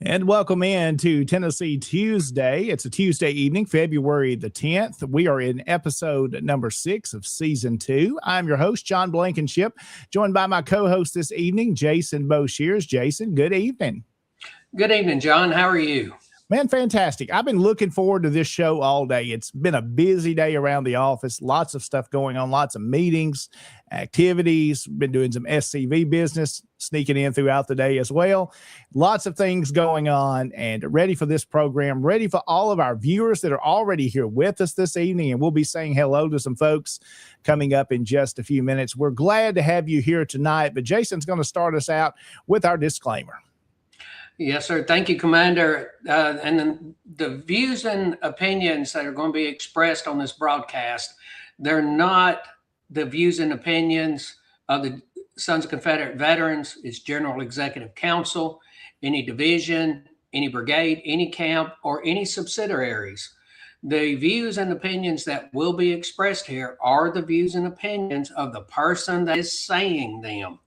And welcome in to Tennessee Tuesday. It's a Tuesday evening, February the 10th. We are in episode number 6 of season 2. I'm your host, John Blankenship, joined by my co-host this evening, Jason Boshears. Jason, good evening. Good evening, John. How are you? Man, fantastic. I've been looking forward to this show all day. It's been a busy day around the office, lots of stuff going on, lots of meetings, activities, been doing some SCV business, sneaking in throughout the day as well. Lots of things going on, and ready for this program, ready for all of our viewers that are already here with us this evening, and we'll be saying hello to some folks coming up in just a few minutes. We're glad to have you here tonight, but Jason's going to start us out with our disclaimer. Yes, sir. Thank you, Commander. And the views and opinions that are going to be expressed on this broadcast, they're not the views and opinions of the Sons of Confederate Veterans. It's General Executive Council, any division, any brigade, any camp, or any subsidiaries. The views and opinions that will be expressed here are the views and opinions of the person that is saying them.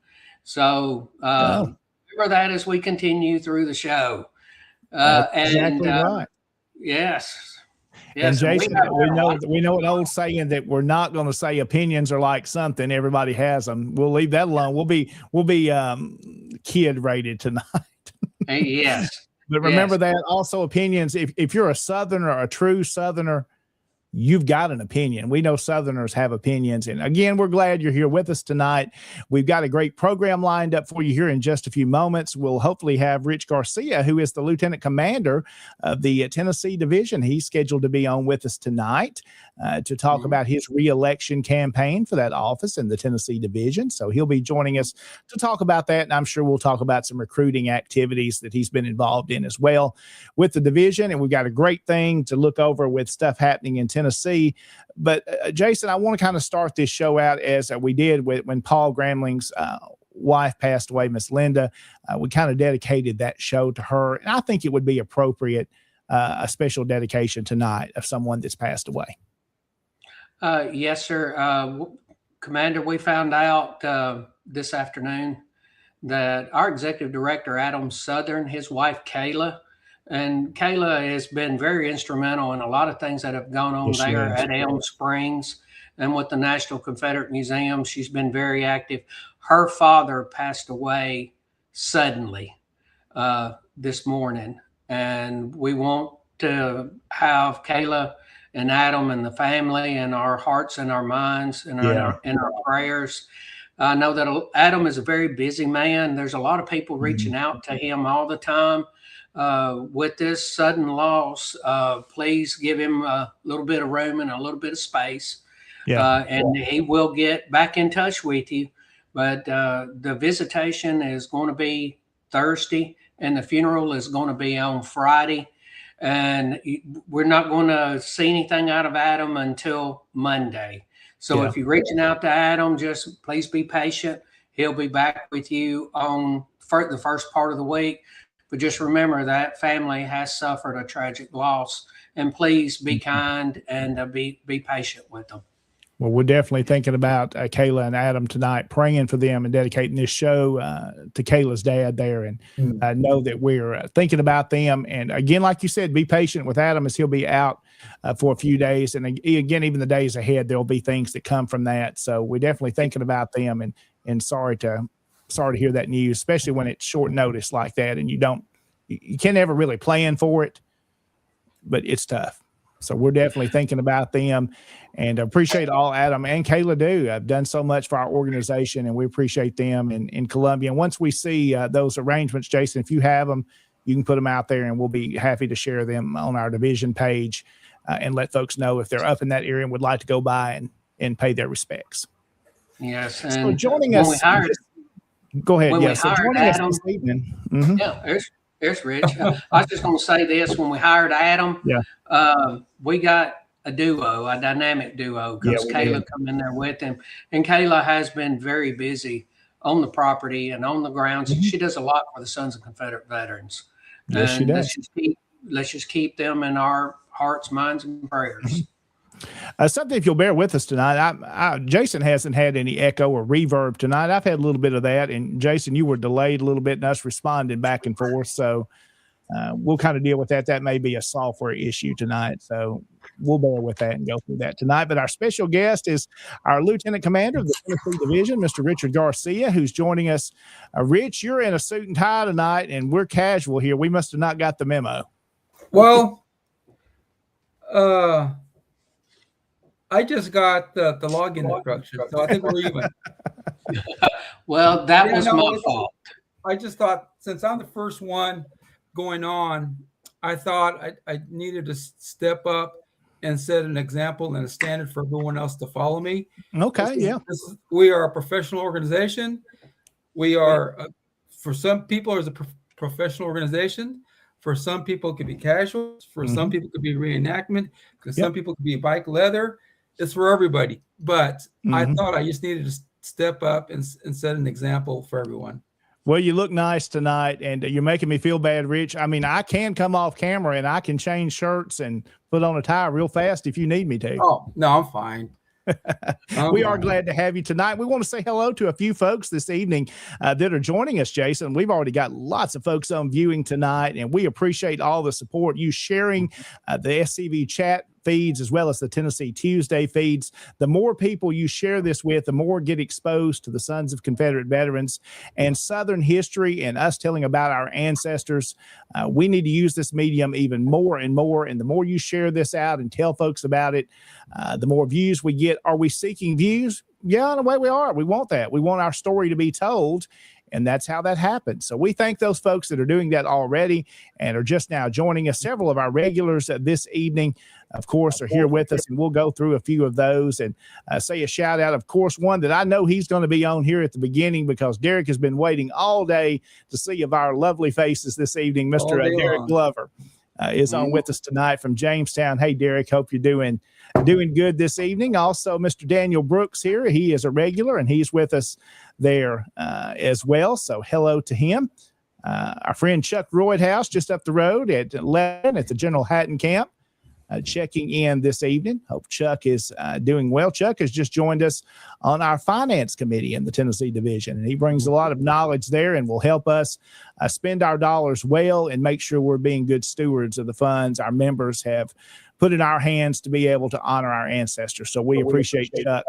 So, remember that as we continue through the show. Exactly right. Yes. And Jason, we know an old saying that we're not going to say opinions are like something. Everybody has them. We'll leave that alone. We'll be kid rated tonight. Yes. But remember that also opinions. If you're a Southerner, a true Southerner, you've got an opinion. We know Southerners have opinions. And again, we're glad you're here with us tonight. We've got a great program lined up for you here in just a few moments. We'll hopefully have Rich Garcia, who is the Lieutenant Commander of the Tennessee Division. He's scheduled to be on with us tonight to talk about his re-election campaign for that office in the Tennessee Division. So he'll be joining us to talk about that. And I'm sure we'll talk about some recruiting activities that he's been involved in as well with the division. And we've got a great thing to look over with stuff happening in Tennessee. But Jason, I want to kind of start this show out as we did when Paul Gramling's wife passed away, Miss Linda. We kind of dedicated that show to her. And I think it would be appropriate, a special dedication tonight of someone that's passed away. Yes, sir. Commander, we found out this afternoon that our executive director, Adam Southern, his wife, Kayla, and Kayla has been very instrumental in a lot of things that have gone on there at Elm Springs and with the National Confederate Museum. She's been very active. Her father passed away suddenly this morning, and we want to have Kayla and Adam and the family in our hearts and our minds and in our prayers. I know that Adam is a very busy man. There's a lot of people reaching out to him all the time. With this sudden loss, please give him a little bit of room and a little bit of space. And he will get back in touch with you. But the visitation is going to be Thursday and the funeral is going to be on Friday. And we're not going to see anything out of Adam until Monday. So if you're reaching out to Adam, just please be patient. He'll be back with you on the first part of the week. But just remember that family has suffered a tragic loss, and please be kind and be patient with them. Well, we're definitely thinking about Kayla and Adam tonight, praying for them and dedicating this show to Kayla's dad there, and know that we're thinking about them. And again, like you said, be patient with Adam as he'll be out for a few days. And again, even the days ahead, there'll be things that come from that. So we're definitely thinking about them, and sorry to hear that news, especially when it's short notice like that, and you can't ever really plan for it, but it's tough. So we're definitely thinking about them, and appreciate all Adam and Kayla do. I've done so much for our organization, and we appreciate them in Columbia. And once we see those arrangements, Jason, if you have them, you can put them out there, and we'll be happy to share them on our division page and let folks know if they're up in that area and would like to go by and pay their respects. Yes. And so joining us, go ahead. Yes. So joining us this evening. There's Rich. I was just going to say this. When we hired Adam, we got a dynamic duo, because Kayla come in there with him. And Kayla has been very busy on the property and on the grounds. She does a lot for the Sons of Confederate Veterans. Yes, she does. Let's just keep them in our hearts, minds, and prayers. Something, if you'll bear with us tonight, Jason hasn't had any echo or reverb tonight. I've had a little bit of that, and Jason, you were delayed a little bit, and us responding back and forth. So we'll kind of deal with that. That may be a software issue tonight, so we'll bear with that and go through that tonight. But our special guest is our Lieutenant Commander of the Tennessee Division, Mr. Richard Garcia, who's joining us. Rich, you're in a suit and tie tonight, and we're casual here. We must have not got the memo. Well, I just got the login instructions, so I think we're even. Well, that was my fault. I just thought, since I'm the first one going on, I thought I needed to step up and set an example and a standard for everyone else to follow me. Okay, We are a professional organization. We are, for some people, it's a professional organization. For some people, it could be casual. For some people, it could be reenactment. Because some people could be bike leather. It's for everybody. But I thought I just needed to step up and set an example for everyone. Well, you look nice tonight, and you're making me feel bad, Rich. I mean, I can come off camera, and I can change shirts and put on a tie real fast if you need me to. Oh, no, I'm fine. We are glad to have you tonight. We want to say hello to a few folks this evening that are joining us, Jason. We've already got lots of folks on viewing tonight, and we appreciate all the support, you sharing the SCV chat feeds as well as the Tennessee Tuesday feeds. The more people you share this with, the more get exposed to the Sons of Confederate Veterans and Southern history and us telling about our ancestors. We need to use this medium even more and more. And the more you share this out and tell folks about it, the more views we get. Are we seeking views? Yeah, in a way we are. We want that. We want our story to be told. And that's how that happens. So we thank those folks that are doing that already and are just now joining us. Several of our regulars this evening, of course, are here with us, and we'll go through a few of those and say a shout out. Of course, one that I know he's going to be on here at the beginning because Derek has been waiting all day to see of our lovely faces this evening. Mr. Derek Glover is on with us tonight from Jamestown. Hey, Derek, hope you're doing good this evening. Also, Mr. Daniel Brooks here. He is a regular, and he's with us there as well. So hello to him. Our friend Chuck Roydhouse just up the road at 11 at the General Hatton Camp, checking in this evening. Hope Chuck is doing well. Chuck has just joined us on our finance committee in the Tennessee Division, and he brings a lot of knowledge there and will help us spend our dollars well and make sure we're being good stewards of the funds our members have put in our hands to be able to honor our ancestors. So we appreciate Chuck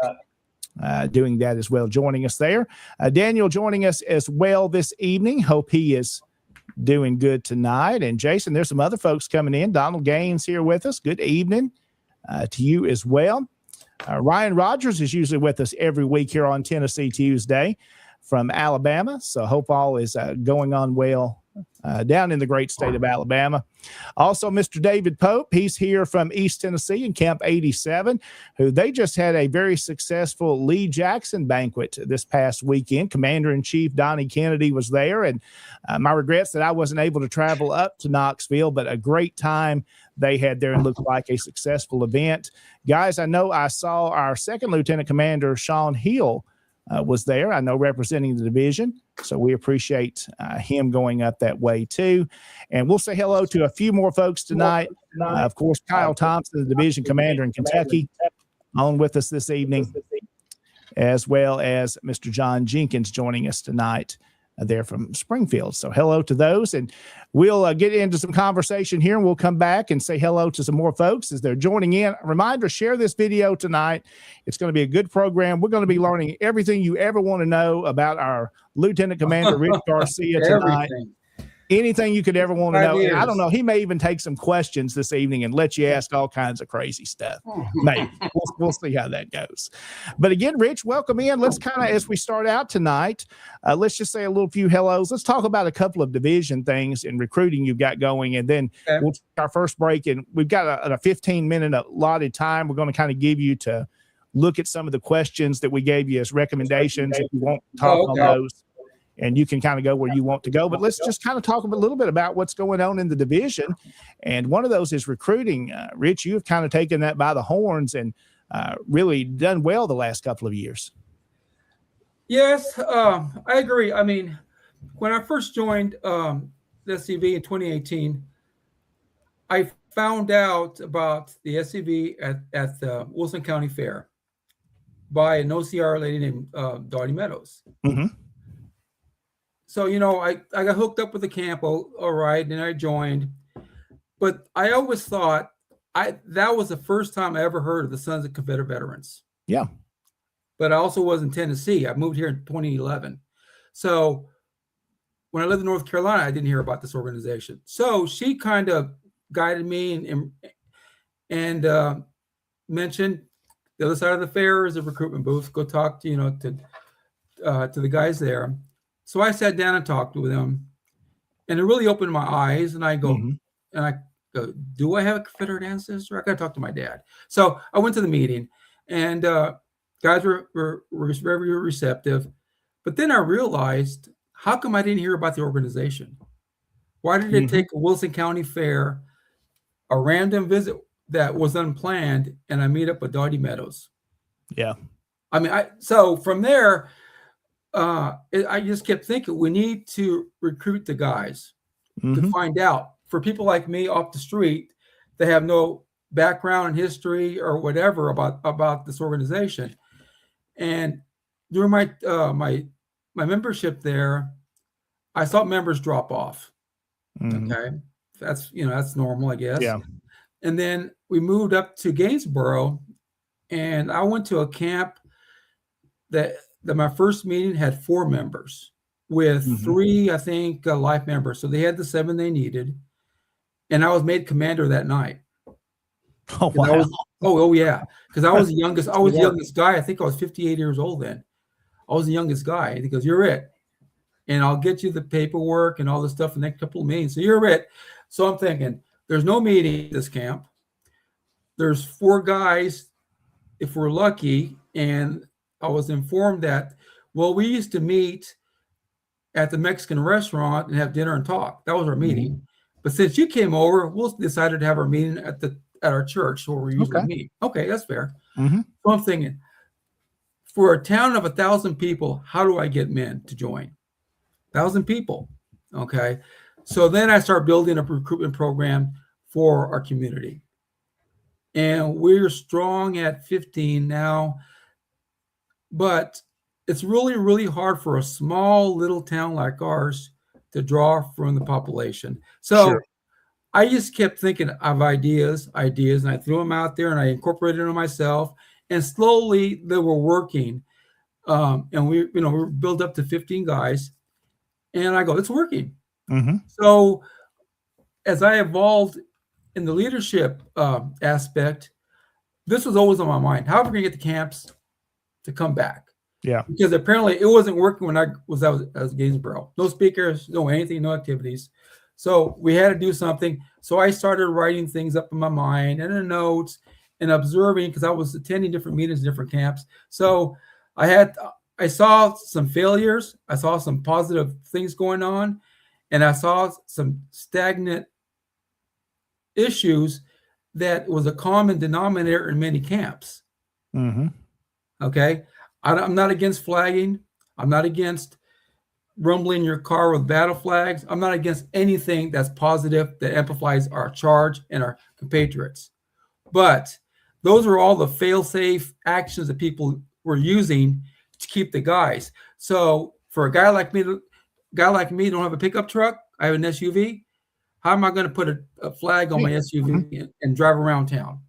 doing that as well, joining us there. Daniel joining us as well this evening. Hope he is doing good tonight. And Jason, there's some other folks coming in. Donald Gaines here with us. Good evening to you as well. Ryan Rogers is usually with us every week here on Tennessee Tuesday from Alabama. So hope all is going on well down in the great state of Alabama. Also, Mr. David Pope, he's here from East Tennessee in Camp 87, who they just had a very successful Lee Jackson banquet this past weekend. Commander-in-Chief Donnie Kennedy was there, and my regrets that I wasn't able to travel up to Knoxville, but a great time they had there and looked like a successful event. Guys, I know I saw our second Lieutenant Commander, Sean Hill, was there, I know, representing the division. So we appreciate him going up that way too. And we'll say hello to a few more folks tonight. Of course, Kyle Thompson, the division commander in Kentucky, on with us this evening, as well as Mr. John Jenkins joining us tonight there from Springfield. So hello to those, and we'll get into some conversation here, and we'll come back and say hello to some more folks as they're joining in. A reminder, share this video tonight. It's going to be a good program. We're going to be learning everything you ever want to know about our Lieutenant Commander Rich Garcia tonight. Anything you could ever want to know. And I don't know. He may even take some questions this evening and let you ask all kinds of crazy stuff. Maybe. We'll see how that goes. But again, Rich, welcome in. Let's kind of, as we start out tonight, let's just say a little few hellos. Let's talk about a couple of division things and recruiting you've got going. And then we'll take our first break. And we've got a 15-minute allotted time. We're going to kind of give you to look at some of the questions that we gave you as recommendations if you want to talk on those. And you can kind of go where you want to go. But let's just kind of talk a little bit about what's going on in the division. And one of those is recruiting. Rich, you've kind of taken that by the horns and really done well the last couple of years. Yes, I agree. I mean, when I first joined the SCV in 2018, I found out about the SCV at the Wilson County Fair by an OCR lady named Dottie Meadows. Mm-hmm. so I got hooked up with the camp. All right, and I joined. But I always thought that was the first time I ever heard of the Sons of Confederate Veterans. Yeah. But I also was in Tennessee. I moved here in 2011. So when I lived in North Carolina, I didn't hear about this organization. So she kind of guided me and mentioned the other side of the fair is a recruitment booth. Go talk to the guys there. So I sat down and talked with them, and it really opened my eyes. And I go, do I have a Confederate ancestor? I got to talk to my dad. So I went to the meeting, and guys were very receptive. But then I realized, how come I didn't hear about the organization? Why did it take a Wilson County Fair, a random visit that was unplanned, and I meet up with Dottie Meadows? Yeah. I mean, so from there, I just kept thinking, we need to recruit the guys to find out. For people like me off the street that have no background in history or whatever about this organization. And during my membership there, I saw members drop off. Okay. That's normal, I guess. Yeah. And then we moved up to Gainesboro, and I went to a camp that my first meeting had 4 members with 3, I think, life members. So they had the 7 they needed. And I was made commander that night. Oh, wow. Oh yeah. Because I was the youngest. I was the youngest guy. I think I was 58 years old then. I was the youngest guy. And he goes, "You're it. And I'll get you the paperwork and all the stuff in the next couple of meetings. So you're it." So I'm thinking, there's no meeting at this camp. There's 4 guys, if we're lucky. And I was informed that, well, we used to meet at the Mexican restaurant and have dinner and talk. That was our meeting. But since you came over, we'll decided to have our meeting at our church where we usually meet. Okay, that's fair. So I'm thinking, for a town of 1,000 people, how do I get men to join? 1,000 people. Okay. So then I start building a recruitment program for our community. And we're strong at 15 now. But it's really, really hard for a small little town like ours to draw from the population. So I just kept thinking of ideas, and I threw them out there and I incorporated them myself. And slowly they were working. And we built up to 15 guys. And I go, it's working. So as I evolved in the leadership aspect, this was always on my mind. How are we going to get the camps to come back? Yeah. Because apparently it wasn't working when I was Gainesboro. No speakers, no anything, no activities. So we had to do something. So I started writing things up in my mind and in notes and observing, because I was attending different meetings, different camps. So I saw some failures. I saw some positive things going on, and I saw some stagnant issues that was a common denominator in many camps. Okay. I'm not against flagging. I'm not against rumbling your car with battle flags. I'm not against anything that's positive, that amplifies our charge and our compatriots. But those are all the fail-safe actions that people were using to keep the guys. So for a guy like me, don't have a pickup truck, I have an SUV. How am I going to put a flag on my SUV and drive around town?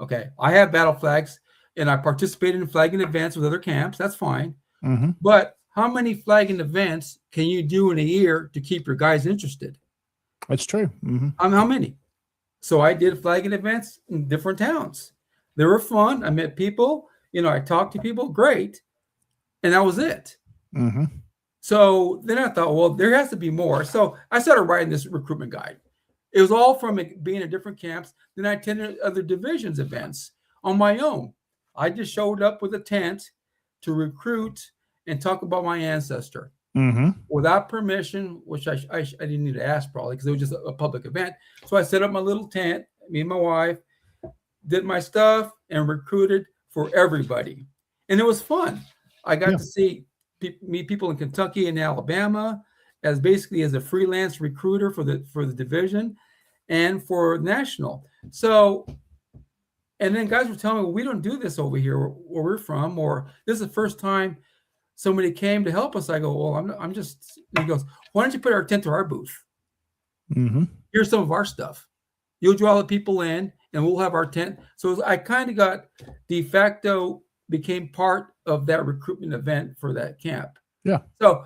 Okay. I have battle flags, and I participated in flagging events with other camps. That's fine. But how many flagging events can you do in a year to keep your guys interested? That's true. How many? So I did flagging events in different towns. They were fun. I met people. I talked to people. Great. And that was it. So then I thought, well, there has to be more. So I started writing this recruitment guide. It was all from being in different camps. Then I attended other divisions events on my own. I just showed up with a tent to recruit and talk about my ancestor without permission, which I didn't need to ask probably, because it was just a public event. So I set up my little tent, me and my wife, did my stuff, and recruited for everybody. And it was fun. I got to meet people in Kentucky and Alabama as a freelance recruiter for the division and for national. So, and then guys were telling me, well, we don't do this over here where we're from, or this is the first time somebody came to help us. I go, well, I'm just, he goes, why don't you put our tent to our booth? Mm-hmm. Here's some of our stuff. You'll draw the people in and we'll have our tent. So I kind of got de facto became part of that recruitment event for that camp. Yeah.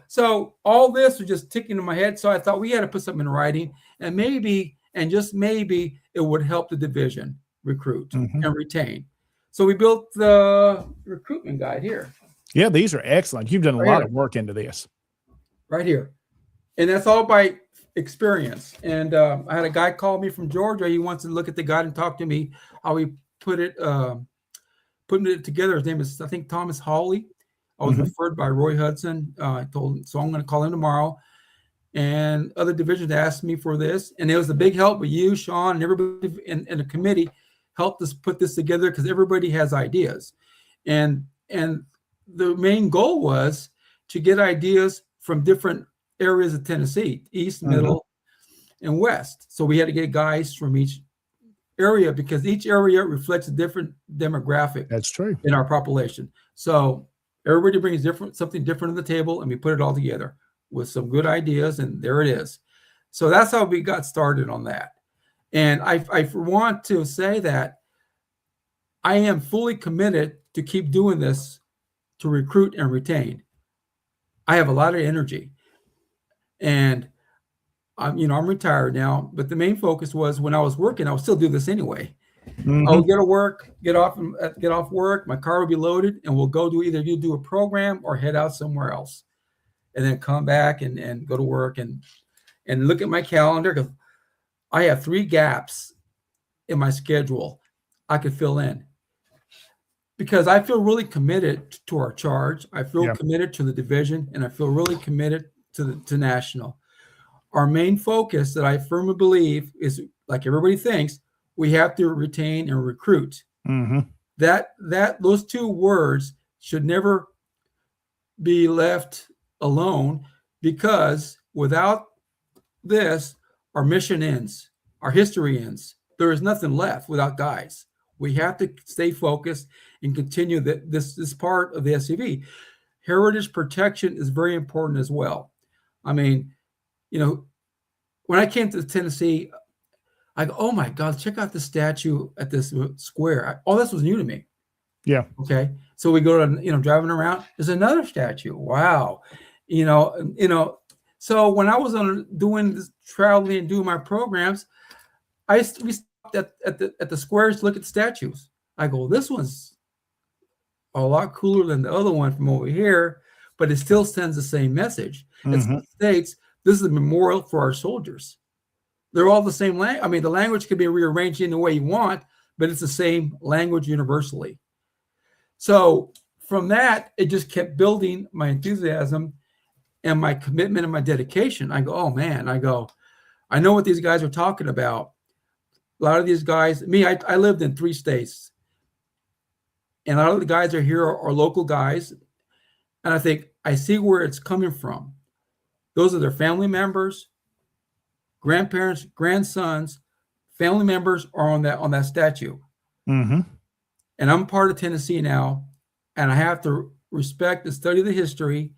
So all this was just ticking in my head. So I thought we had to put something in writing, and maybe, and just maybe, it would help the division recruit and retain. So we built the recruitment guide here. Yeah, these are excellent. You've done a Right lot here. of work into this. Right here. And that's all by experience. And I had a guy call me from Georgia. He wants to look at the guide and talk to me how we putting it together. His name is, I think, Thomas Hawley. I was referred by Roy Hudson. I told him, so I'm going to call him tomorrow. And other divisions asked me for this. And it was a big help with you, Sean, and everybody in the committee helped us put this together because everybody has ideas. And the main goal was to get ideas from different areas of Tennessee, east, middle, and west. So we had to get guys from each area because each area reflects a different demographic. That's true. In our population. So everybody brings something different to the table, and we put it all together with some good ideas, and there it is. So that's how we got started on that. And I want to say that I am fully committed to keep doing this to recruit and retain. I have a lot of energy, and I'm retired now, but the main focus was when I was working, I would still do this anyway. I would get off work, my car would be loaded, and we'll go do a program or head out somewhere else, and then come back and go to work and look at my calendar, because I have 3 gaps in my schedule I could fill in, because I feel really committed to our charge. I feel committed to the division, and I feel really committed to national. Our main focus that I firmly believe is, like everybody thinks, we have to retain and recruit. Those 2 words should never be left alone, because without this, our mission ends, our history ends. There is nothing left without guys. We have to stay focused and continue this part of the SCV. Heritage protection is very important as well. I mean, when I came to Tennessee, I go, oh my God, check out the statue at this square. All this was new to me. Yeah. Okay. So we go to, driving around, there's another statue. Wow. So when I was doing this, traveling and doing my programs, we stopped at the squares to look at the statues. I go, this one's a lot cooler than the other one from over here, but it still sends the same message. It states, this is a memorial for our soldiers. They're all the same language. I mean, the language can be rearranged in the way you want, but it's the same language universally. So from that, it just kept building my enthusiasm and my commitment and my dedication. I go, oh man, I know what these guys are talking about. A lot of these guys, I lived in 3 states, and a lot of the guys are here are local guys. And I think I see where it's coming from. Those are their family members, grandparents, grandsons, family members are on that statue. And I'm part of Tennessee now, and I have to respect and study the history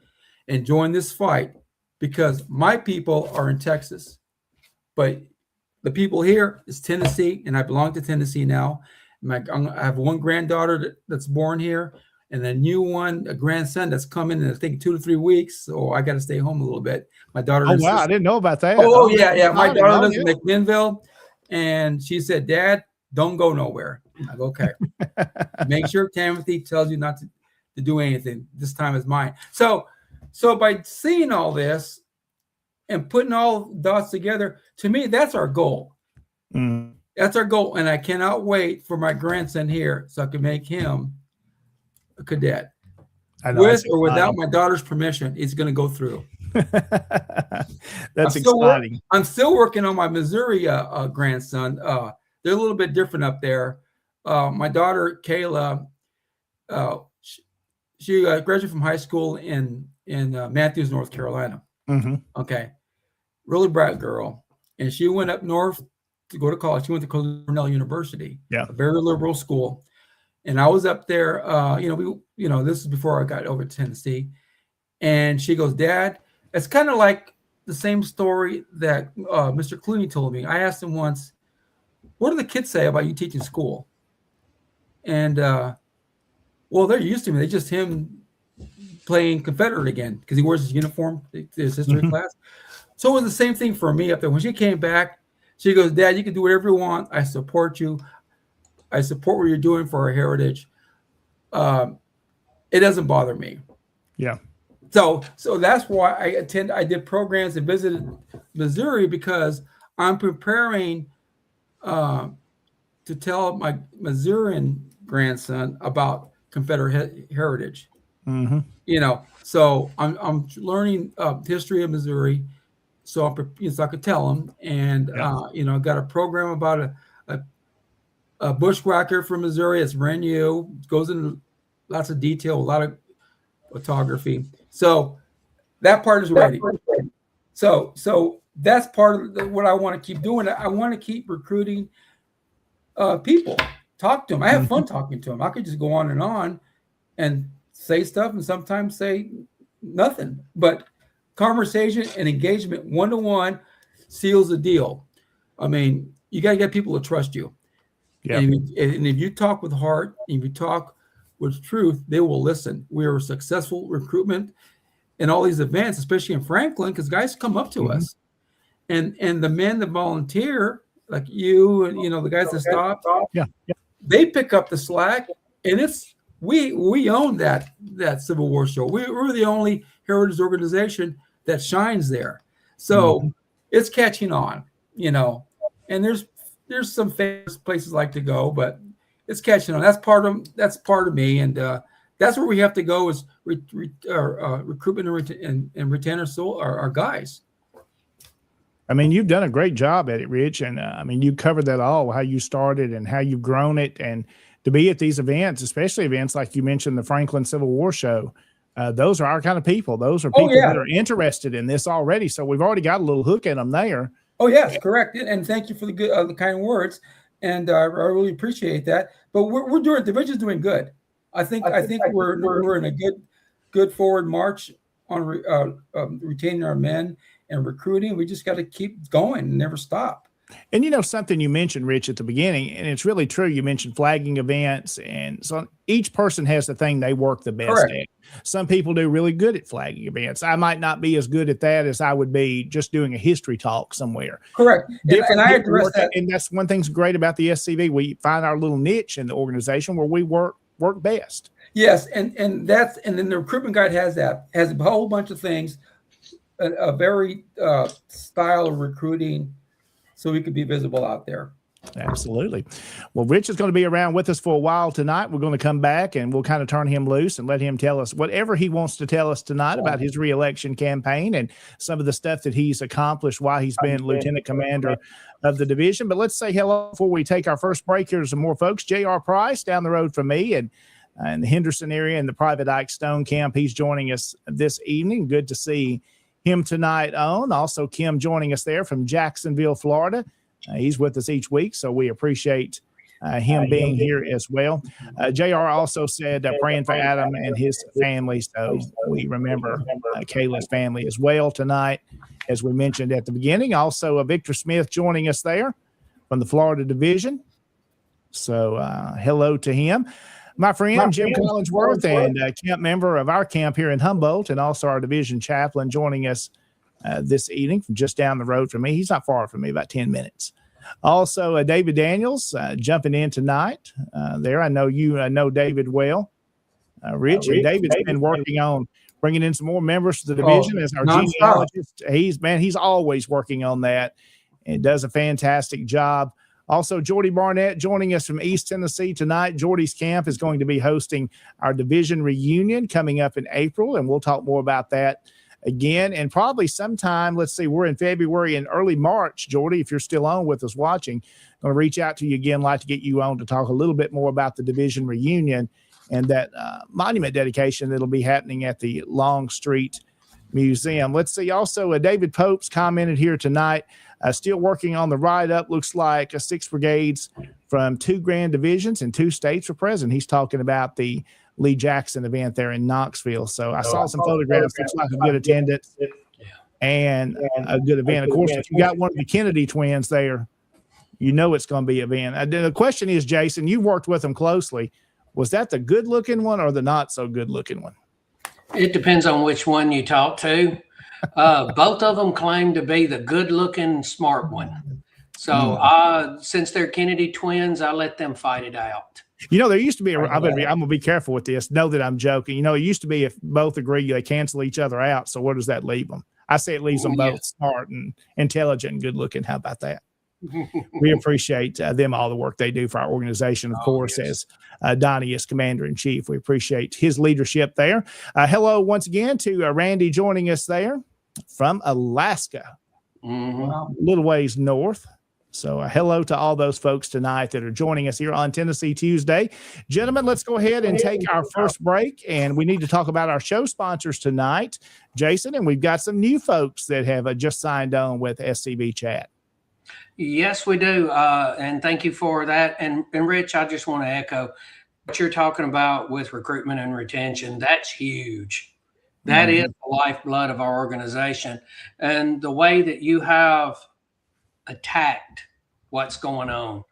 and join this fight, because my people are in Texas, but the people here is Tennessee, and I belong to Tennessee now. I have one granddaughter that's born here, and a new one, a grandson that's coming in, I think 2 to 3 weeks. So I got to stay home a little bit. My daughter. Oh, wow. I didn't know about that. Oh, yeah. My daughter lives in McMinnville, and she said, Dad, don't go nowhere. I go, okay. Make sure Timothy tells you not to do anything. This time is mine. So by seeing all this and putting all dots together, to me, that's our goal. That's our goal. And I cannot wait for my grandson here so I can make him a cadet. With or without my daughter's permission, he's going to go through. That's exciting. I'm still working on my Missouri grandson. They're a little bit different up there. My daughter, Kayla, she graduated from high school in Matthews, North Carolina. Okay. Really bright girl. And she went up north to go to college. She went to Cornell University, a very liberal school. And I was up there, this is before I got over to Tennessee. And she goes, Dad, it's kind of like the same story that Mr. Clooney told me. I asked him once, what do the kids say about you teaching school? And, well, they're used to me. They just him playing Confederate again because he wears his uniform, his history class. So it was the same thing for me up there. When she came back, she goes, Dad, you can do whatever you want. I support you. I support what you're doing for our heritage. It doesn't bother me. Yeah. So that's why I did programs and visited Missouri, because I'm preparing to tell my Missourian grandson about Confederate heritage. Mm-hmm. You know, so I'm learning history of Missouri, so I could tell him. And you know, I got a program about a bushwhacker from Missouri. It's brand new. It goes into lots of detail, a lot of photography. So that part is ready. So that's part of what I want to keep doing. I want to keep recruiting people. Talk to them. I have fun talking to them. I could just go on and say stuff and sometimes say nothing. But conversation and engagement one-to-one seals the deal. I mean, you got to get people to trust you. Yeah. And if you talk with heart, if you talk with truth, they will listen. We are a successful recruitment in all these events, especially in Franklin, because guys come up to us. And the men that volunteer, like you and, you know, the guys that stop, they pick up the slack. And it's we own that Civil War show. We're the only heritage organization that shines there. So it's catching on, you know. And there's some famous places like to go, but it's catching on. That's part of me, and that's where we have to go is recruitment and retain our guys. I mean, you've done a great job at it, Rich, and I mean, you covered that all, how you started and how you've grown it, and to be at these events, especially events like you mentioned, the Franklin Civil War Show. Those are our kind of people. Those are people that are interested in this already. So we've already got a little hook in them there. Oh, yes, correct. And thank you for the good, the kind words. And I really appreciate that. But division's doing good. I think we're in a good forward march on retaining our men and recruiting. We just got to keep going and never stop. And you know, something you mentioned, Rich, at the beginning, and it's really true. You mentioned flagging events, and so each person has the thing they work the best at. Some people do really good at flagging events. I might not be as good at that as I would be just doing a history talk somewhere. Correct. And I address that. And that's one thing's great about the SCV. We find our little niche in the organization where we work best. Yes, and then the recruitment guide has a whole bunch of things, a very style of recruiting, so we could be visible out there. Absolutely. Well, Rich is going to be around with us for a while tonight. We're going to come back and we'll kind of turn him loose and let him tell us whatever he wants to tell us tonight about his reelection campaign and some of the stuff that he's accomplished while he's been lieutenant commander of the division. But let's say hello before we take our first break. Here's some more folks. J.R. Price down the road from me and in the Henderson area in the Private Ike Stone camp. He's joining us this evening. Good to see him tonight on. Also, Kim joining us there from Jacksonville, Florida. He's with us each week, so we appreciate him being here as well. JR also said praying for Adam and his family, so we remember Kayla's family as well tonight, as we mentioned at the beginning. Also, Victor Smith joining us there from the Florida Division. So hello to him. My friend Jim Collinsworth, and camp member of our camp here in Humboldt, and also our division chaplain, joining us this evening from just down the road from me. He's not far from me, about 10 minutes. Also, David Daniels jumping in tonight. There, I know you know David well. Rich, and David's been working on bringing in some more members to the division as our genealogist. He's always working on that and does a fantastic job. Also, Jordy Barnett joining us from East Tennessee tonight. Jordy's camp is going to be hosting our division reunion coming up in April, and we'll talk more about that again. And probably sometime, let's see, we're in February and early March. Jordy, if you're still on with us watching, I'm going to reach out to you again, like to get you on to talk a little bit more about the division reunion and that monument dedication that'll be happening at the Longstreet Museum. Let's see. Also, David Pope's commented here tonight. Still working on the write-up. Looks like 6 brigades from 2 grand divisions in 2 states were present. He's talking about the Lee Jackson event there in Knoxville. So I saw some photographs. Looks like a good attendance and a good event. Of course, if you got one of the Kennedy twins there, you know it's going to be an event. And the question is, Jason, you've worked with them closely. Was that the good-looking one or the not-so-good-looking one? It depends on which one you talk to. Both of them claim to be the good-looking, smart one. So since they're Kennedy twins, I let them fight it out. You know, there used to be, I'm going to be careful with this. Know that I'm joking. You know, it used to be if both agree, they cancel each other out. So where does that leave them? I say it leaves them both smart and intelligent and good looking. How about that? We appreciate them, all the work they do for our organization, of course, as Donnie is commander-in-chief. We appreciate his leadership there. Hello once again to Randy joining us there from Alaska, a little ways north. So hello to all those folks tonight that are joining us here on Tennessee Tuesday. Gentlemen, let's go ahead and take our first break, and we need to talk about our show sponsors tonight, Jason, and we've got some new folks that have just signed on with SCB Chat. Yes, we do. And thank you for that. And Rich, I just want to echo what you're talking about with recruitment and retention. That's huge. That is the lifeblood of our organization. And the way that you have attacked what's going on,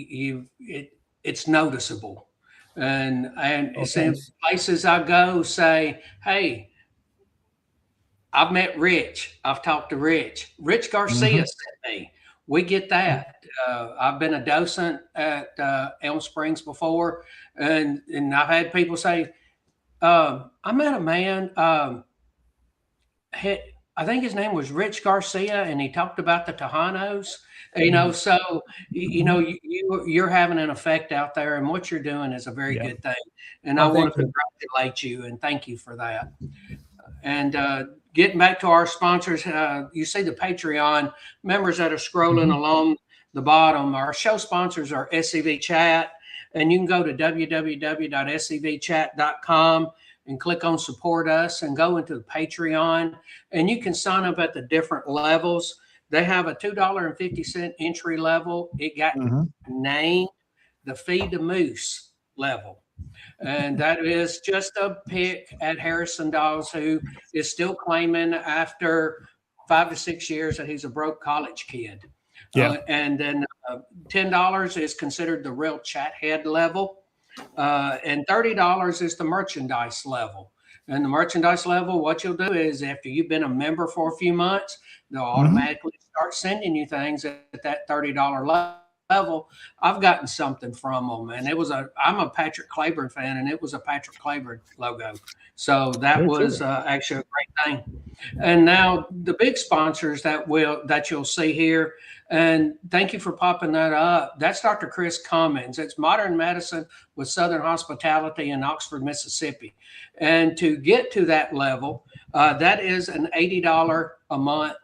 it's noticeable. And since places I go say, hey, I've met Rich. I've talked to Rich. Rich Garcia sent me. We get that. I've been a docent at Elm Springs before, and I've had people say, I met a man, I think his name was Rich Garcia, and he talked about the Tejanos. You know, so you're having an effect out there, and what you're doing is a very good thing. And I want to congratulate you and thank you for that. And getting back to our sponsors, you see the Patreon members that are scrolling along the bottom. Our show sponsors are SCV Chat, and you can go to www.scvchat.com and click on support us and go into the Patreon, and you can sign up at the different levels. They have a $2.50 entry level. It got named the Feed the Moose level. And that is just a pick at Harrison Dawes, who is still claiming after 5 to 6 years that he's a broke college kid. And then $10 is considered the real chat head level. And $30 is the merchandise level. And the merchandise level, what you'll do is after you've been a member for a few months, they'll automatically start sending you things at that $30 level. I've gotten something from them, and I'm a Patrick Claiborne fan, and it was a Patrick Claiborne logo. So that was actually a great thing. And now the big sponsors that you'll see here, and thank you for popping that up. That's Dr. Chris Cummings. It's Modern Medicine with Southern Hospitality in Oxford, Mississippi. And to get to that level, that is an $80 a month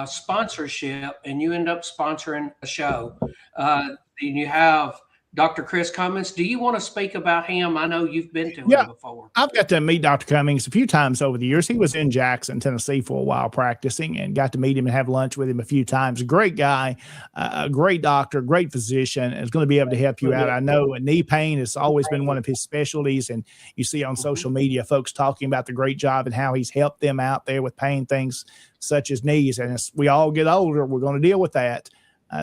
sponsorship, and you end up sponsoring a show. And you have Dr. Chris Cummings. Do you want to speak about him? I know you've been to him before. I've got to meet Dr. Cummings a few times over the years. He was in Jackson, Tennessee for a while practicing, and got to meet him and have lunch with him a few times. Great guy, a great doctor, great physician, and is going to be able to help you out. I know knee pain has always been one of his specialties, and you see on social media folks talking about the great job and how he's helped them out there with pain things such as knees. And as we all get older, we're going to deal with that.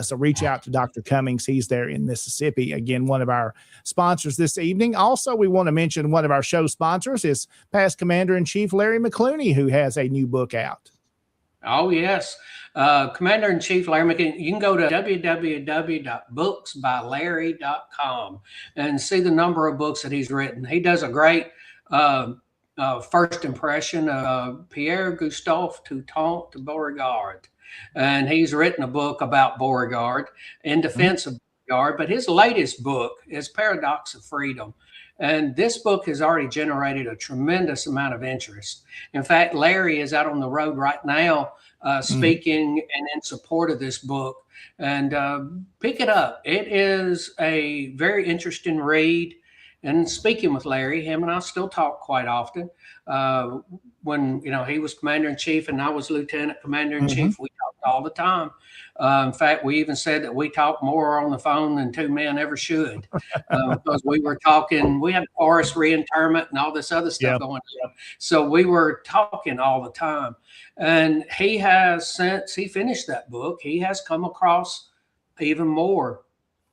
So reach out to Dr. Cummings. He's there in Mississippi. Again, one of our sponsors this evening. Also, we want to mention one of our show sponsors is past Commander-in-Chief Larry McClooney, who has a new book out. Oh, yes. Commander-in-Chief Larry McClooney. You can go to www.booksbylarry.com and see the number of books that he's written. He does a great first impression of Pierre Gustave Toutant de Beauregard. And he's written a book about Beauregard in defense of Beauregard. But his latest book is Paradox of Freedom. And this book has already generated a tremendous amount of interest. In fact, Larry is out on the road right now speaking and in support of this book. And pick it up. It is a very interesting read. And speaking with Larry, him and I still talk quite often. When he was commander in chief and I was lieutenant commander in chief, we talked all the time. In fact, we even said that we talk more on the phone than two men ever should, because we were talking. We had forest reinterment and all this other stuff going on, so we were talking all the time. And he has, since he finished that book, he has come across even more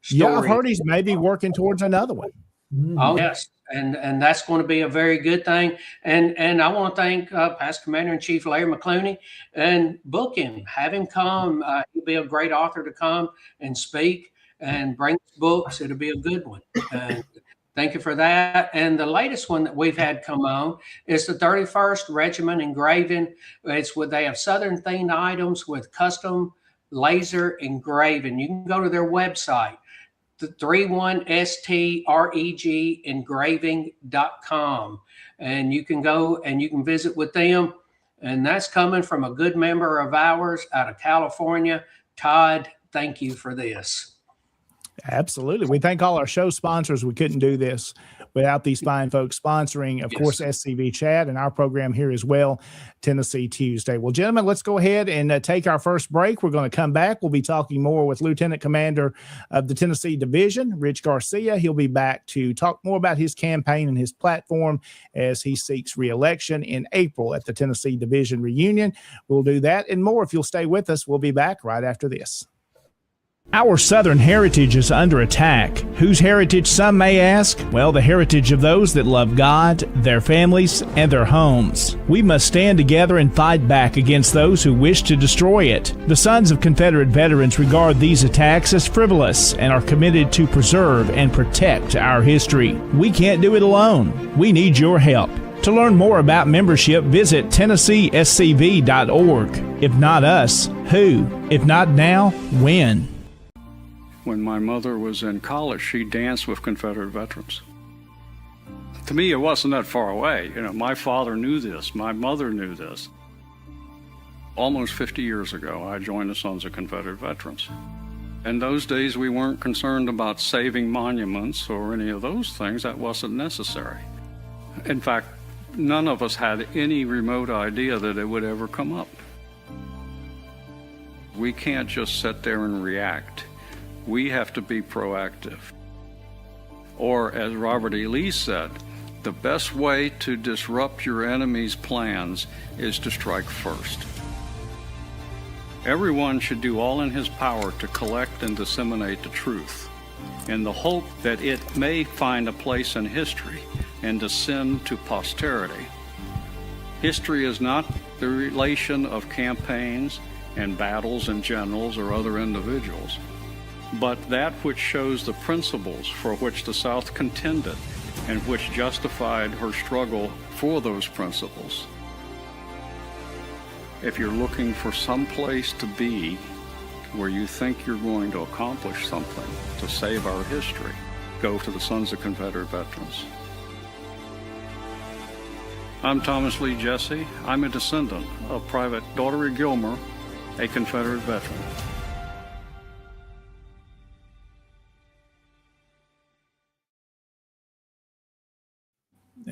stories. Yeah, I've heard he's maybe working towards another one. Oh yes, and that's going to be a very good thing. And I want to thank past Commander-in-Chief Larry McClooney, and book him, have him come. He'll be a great author to come and speak and bring books. It'll be a good one. And thank you for that. And the latest one that we've had come on is the 31st Regiment Engraving. They have Southern themed items with custom laser engraving. You can go to their website, the 31STREG engraving.com, and you can go and you can visit with them. And that's coming from a good member of ours out of California. Todd, thank you for this. Absolutely. We thank all our show sponsors. We couldn't do this without these fine folks sponsoring, of course, SCV Chat and our program here as well, Tennessee Tuesday. Well, gentlemen, let's go ahead and take our first break. We're going to come back. We'll be talking more with Lieutenant Commander of the Tennessee Division, Rich Garcia. He'll be back to talk more about his campaign and his platform as he seeks re-election in April at the Tennessee Division reunion. We'll do that and more. If you'll stay with us, we'll be back right after this. Our Southern heritage is under attack. Whose heritage, some may ask? Well, the heritage of those that love God, their families, and their homes. We must stand together and fight back against those who wish to destroy it. The Sons of Confederate Veterans regard these attacks as frivolous and are committed to preserve and protect our history. We can't do it alone. We need your help. To learn more about membership, visit TennesseeSCV.org. If not us, who? If not now, when? When my mother was in college, she danced with Confederate veterans. To me, it wasn't that far away. My father knew this. My mother knew this. Almost 50 years ago, I joined the Sons of Confederate Veterans. In those days, we weren't concerned about saving monuments or any of those things. That wasn't necessary. In fact, none of us had any remote idea that it would ever come up. We can't just sit there and react. We have to be proactive. Or, as Robert E. Lee said, the best way to disrupt your enemy's plans is to strike first. Everyone should do all in his power to collect and disseminate the truth, in the hope that it may find a place in history and descend to posterity. History is not the relation of campaigns and battles and generals or other individuals, but that which shows the principles for which the South contended and which justified her struggle for those principles. If you're looking for some place to be where you think you're going to accomplish something to save our history, go to the Sons of Confederate Veterans. I'm Thomas Lee Jesse. I'm a descendant of Private Daughtery Gilmer, a Confederate veteran.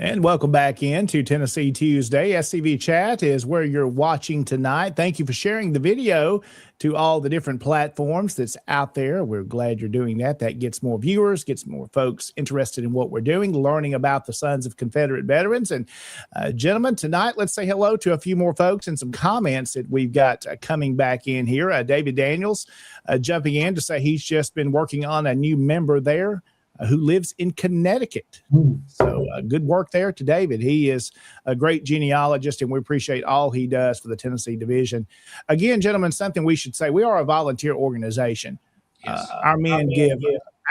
And welcome back into Tennessee Tuesday. SCV Chat is where you're watching tonight. Thank you for sharing the video to all the different platforms that's out there. We're glad you're doing that. That gets more viewers, gets more folks interested in what we're doing, learning about the Sons of Confederate Veterans. And gentlemen, tonight, let's say hello to a few more folks and some comments that we've got coming back in here. David Daniels jumping in to say he's just been working on a new member there who lives in Connecticut. So good work there to David. He is a great genealogist, and we appreciate all he does for the Tennessee Division. Again, gentlemen, something we should say, we are a volunteer organization. Our men give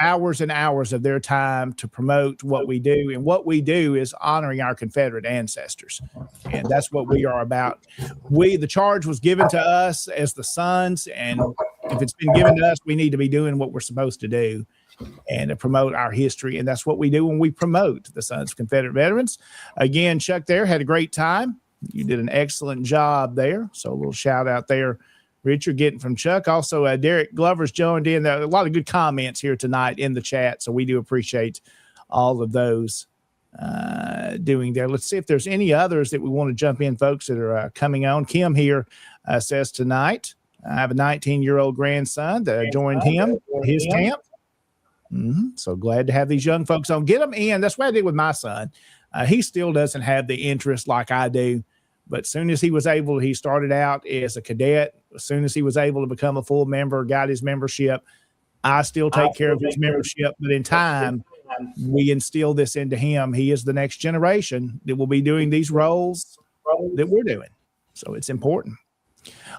hours and hours of their time to promote what we do, and what we do is honoring our Confederate ancestors, and that's what we are about. The charge was given to us as the Sons, and if it's been given to us, we need to be doing what we're supposed to do and to promote our history. And that's what we do when we promote the Sons of Confederate Veterans. Again, Chuck there had a great time. You did an excellent job there. So a little shout out there, Richard, getting from Chuck. Also, Derek Glover's joined in. There are a lot of good comments here tonight in the chat. So we do appreciate all of those doing there. Let's see if there's any others that we want to jump in, folks, that are coming on. Kim here says tonight, I have a 19-year-old grandson that joined his camp. So glad to have these young folks on. Get them in. That's what I did with my son. He still doesn't have the interest like I do. But as soon as he was able, he started out as a cadet. As soon as he was able to become a full member, got his membership, I still take care of his membership. But in time, we instill this into him. He is the next generation that will be doing these roles that we're doing. So it's important.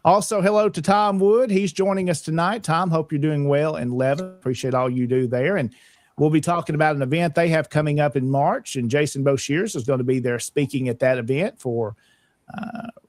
Also, hello to Tom Wood. He's joining us tonight. Tom, hope you're doing well in Lebanon. Appreciate all you do there. And we'll be talking about an event they have coming up in March. And Jason Boshears is going to be there speaking at that event for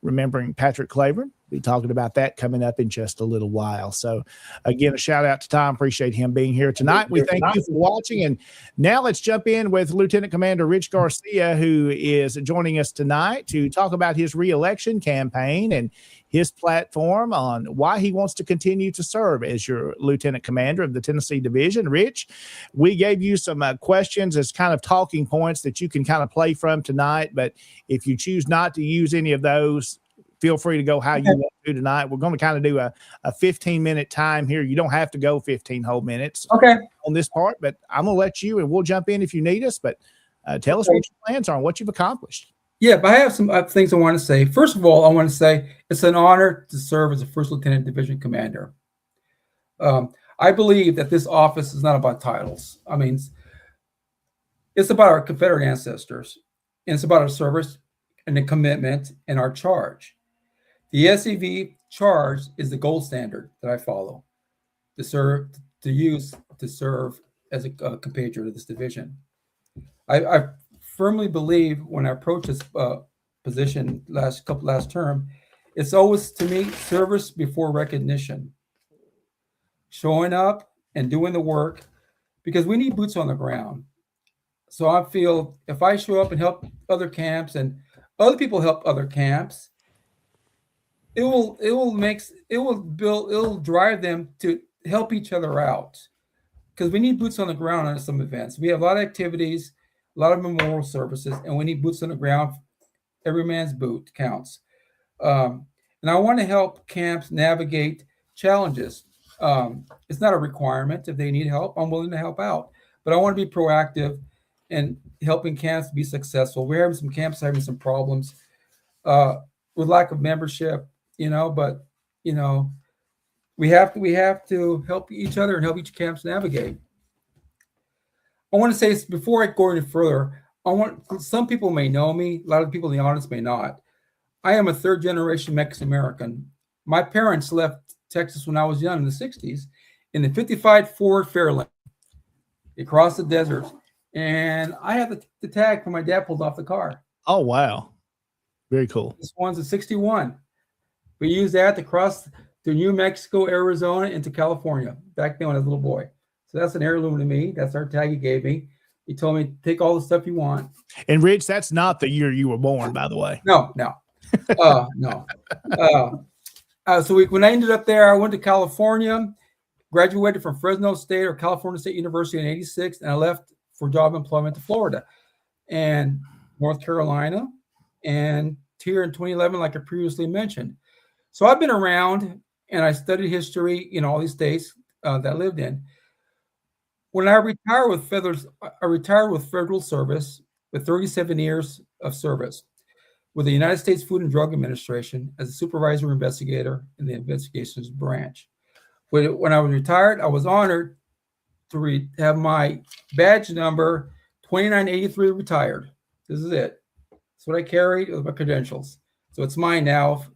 remembering Patrick Claiborne. Be talking about that coming up in just a little while. So again, a shout out to Tom. Appreciate him being here tonight. We thank you for watching. And now let's jump in with Lieutenant Commander Rich Garcia, who is joining us tonight to talk about his reelection campaign and his platform on why he wants to continue to serve as your Lieutenant Commander of the Tennessee Division. Rich, we gave you some questions as kind of talking points that you can kind of play from tonight. But if you choose not to use any of those, feel free to go how you want to tonight. We're going to kind of do a 15-minute time here. You don't have to go 15 whole minutes on this part, but I'm going to let you, and we'll jump in if you need us. But tell us what your plans are and what you've accomplished. Yeah, but I have some things I want to say. First of all, I want to say it's an honor to serve as a First Lieutenant Division Commander. I believe that this office is not about titles. I mean, it's about our Confederate ancestors, and it's about our service and the commitment and our charge. The SEV charge is the gold standard that I follow to serve as a compatriot of this division. I firmly believe when I approach this position last term, it's always to me service before recognition. Showing up and doing the work, because we need boots on the ground. So I feel if I show up and help other camps and other people help other camps, it will drive them to help each other out, because we need boots on the ground on some events. We have a lot of activities, a lot of memorial services, and we need boots on the ground. Every man's boot counts. And I want to help camps navigate challenges. It's not a requirement. If they need help, I'm willing to help out. But I want to be proactive in helping camps be successful. We're having some camps having some problems with lack of membership, but we have to help each other and help each camps navigate. I want to say this before I go any further. Some people may know me. A lot of people in the audience may not. I am a third-generation Mexican-American. My parents left Texas when I was young in the 60s in the 55 Ford Fairlane. They crossed the desert, and I have the tag when my dad pulled off the car. Oh, wow. Very cool. This one's a 61. We used that to cross to New Mexico, Arizona, into California back then when I was a little boy. So that's an heirloom to me. That's our tag he gave me. He told me, take all the stuff you want. And Rich, that's not the year you were born, by the way. No. So when I ended up there, I went to California, graduated from Fresno State or California State University in 86, and I left for job employment to Florida and North Carolina, and here in 2011, like I previously mentioned. So I've been around, and I studied history in all these states that I lived in. When I retired with federal service with 37 years of service with the United States Food and Drug Administration as a supervisor investigator in the investigations branch. When I was retired, I was honored to have my badge number 2983 retired. This is it. That's what I carried with my credentials. So it's mine now.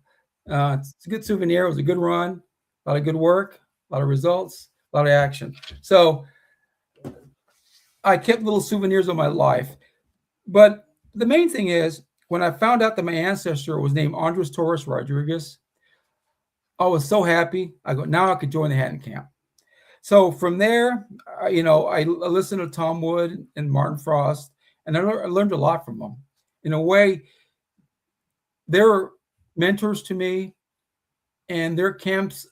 It's a good souvenir. It was a good run, a lot of good work, a lot of results, a lot of action. So I kept little souvenirs of my life. But the main thing is, when I found out that my ancestor was named Andres Torres Rodriguez, I was so happy. I go, now I could join the Hatton camp. So from there, I listened to Tom Wood and Martin Frost, and I learned a lot from them. In a way, they're mentors to me, and their camp's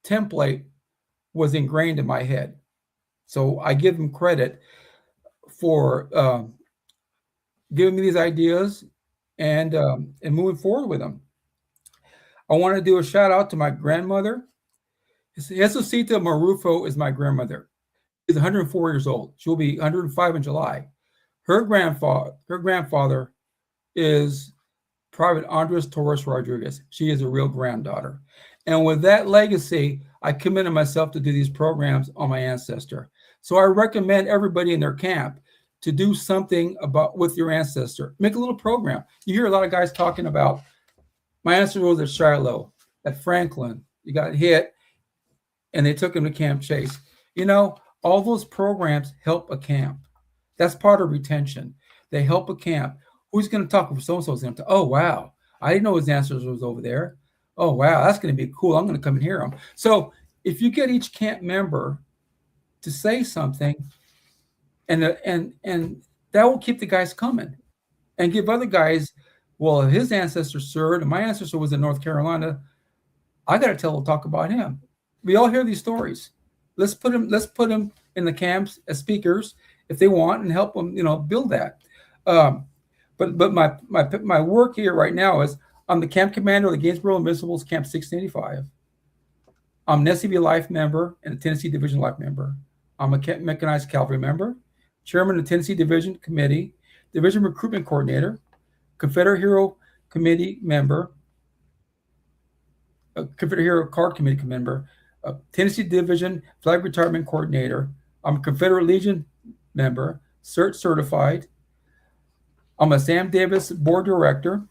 template was ingrained in my head. So I give them credit for giving me these ideas and moving forward with them. I want to do a shout out to my grandmother. Jesucita Marufo is my grandmother. She's 104 years old. She'll be 105 in July. Her grandfather is Private Andres Torres Rodriguez. She is a real granddaughter. And with that legacy, I committed myself to do these programs on my ancestor. So I recommend everybody in their camp to do something with your ancestor. Make a little program. You hear a lot of guys talking about, my ancestor was at Shiloh, at Franklin. You got hit, and they took him to Camp Chase. You know, all those programs help a camp. That's part of retention. They help a camp. Who's going to talk with so-and-so's going to, oh, wow, I didn't know his ancestor was over there. Oh, wow, that's going to be cool. I'm going to come and hear him. So if you get each camp member to say something, and that will keep the guys coming and give other guys, well, his ancestor served and my ancestor was in North Carolina, I got to talk about him. We all hear these stories. Let's put them in the camps as speakers if they want and help them, build that. But my work here right now is I'm the camp commander of the Gainesboro Invincibles Camp 1685. I'm an SCV Life member and a Tennessee Division Life member. I'm a mechanized cavalry member, chairman of the Tennessee Division Committee, Division Recruitment Coordinator, Confederate Hero Committee member, Confederate Hero Card Committee member, Tennessee Division Flag Retirement Coordinator. I'm a Confederate Legion member, CERT certified. I'm a Sam Davis Board Director.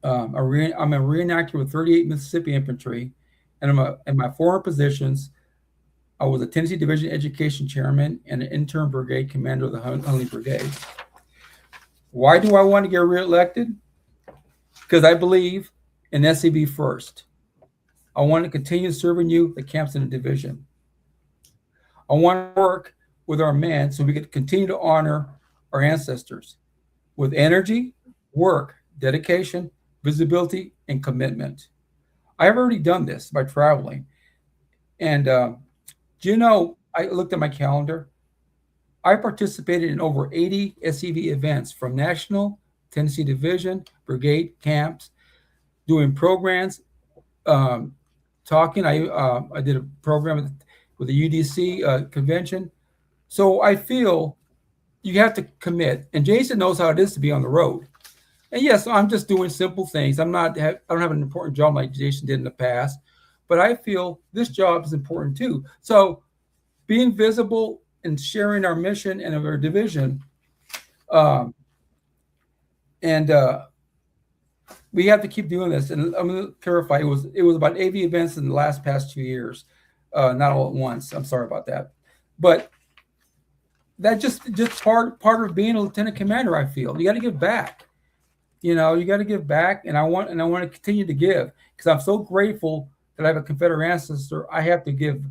I'm a reenactor with 38 Mississippi Infantry. And in my former positions, I was a Tennessee Division Education Chairman and an Intern Brigade Commander of the Hunley Brigade. Why do I want to get reelected? Because I believe in SCV first. I want to continue serving you, the camps in the division. I want to work with our men so we can continue to honor our ancestors with energy, work, dedication, visibility, and commitment. I've already done this by traveling. And I looked at my calendar. I participated in over 80 SCV events from National, Tennessee Division, Brigade, camps, doing programs, talking. I did a program with the UDC convention. So I feel you have to commit. And Jason knows how it is to be on the road. And yes, I'm just doing simple things. I don't have an important job like Jason did in the past, but I feel this job is important too. So being visible and sharing our mission and our division, we have to keep doing this. And I'm going to clarify, it was about 80 events in the past 2 years, not all at once. I'm sorry about that, but that just part of being a lieutenant commander. I feel you got to give back. You got to give back, and I want to continue to give because I'm so grateful that I have a Confederate ancestor. I have to give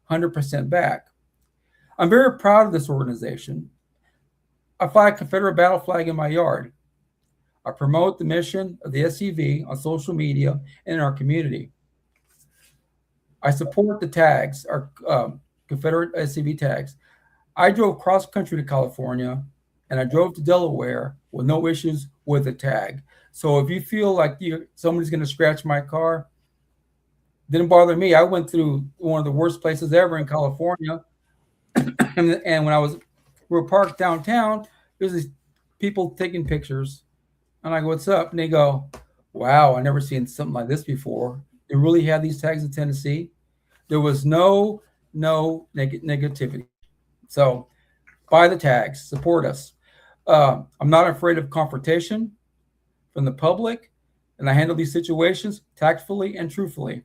100% back. I'm very proud of this organization. I fly a Confederate battle flag in my yard. I promote the mission of the SCV on social media and in our community. I support the tags, our Confederate SCV tags. I drove cross country to California, and I drove to Delaware with no issues with the tag. So if you feel like somebody's going to scratch my car, didn't bother me. I went through one of the worst places ever in California. And when we were parked downtown, there's these people taking pictures. And I go, what's up? And they go, wow, I never seen something like this before. They really have these tags in Tennessee. There was no negativity. So buy the tags, support us. I'm not afraid of confrontation from the public, and I handle these situations tactfully and truthfully.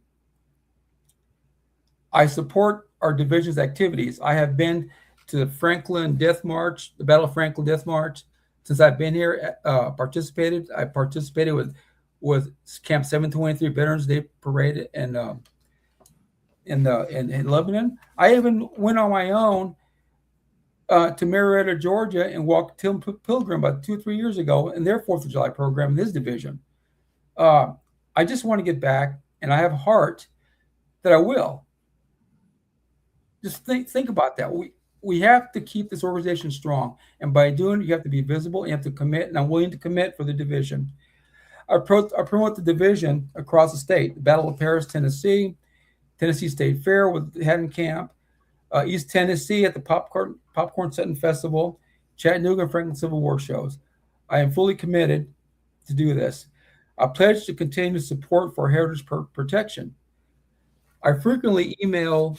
I support our division's activities. I have been to the Franklin Death March, the Battle of Franklin Death March, since I've been here. I participated with Camp 723 Veterans Day Parade in Lebanon. I even went on my own to Marietta, Georgia, and walked Tim Pilgrim about 2 or 3 years ago in their 4th of July program in his division. I just want to get back, and I have a heart that I will. Just think about that. we have to keep this organization strong. And by doing it, you have to be visible, you have to commit, and I'm willing to commit for the division. I promote the division across the state. The Battle of Paris, Tennessee, Tennessee State Fair with Haddon Camp, East Tennessee at the Popcorn Setting Festival, Chattanooga and Franklin Civil War shows. I am fully committed to do this. I pledge to continue support for heritage protection. I frequently email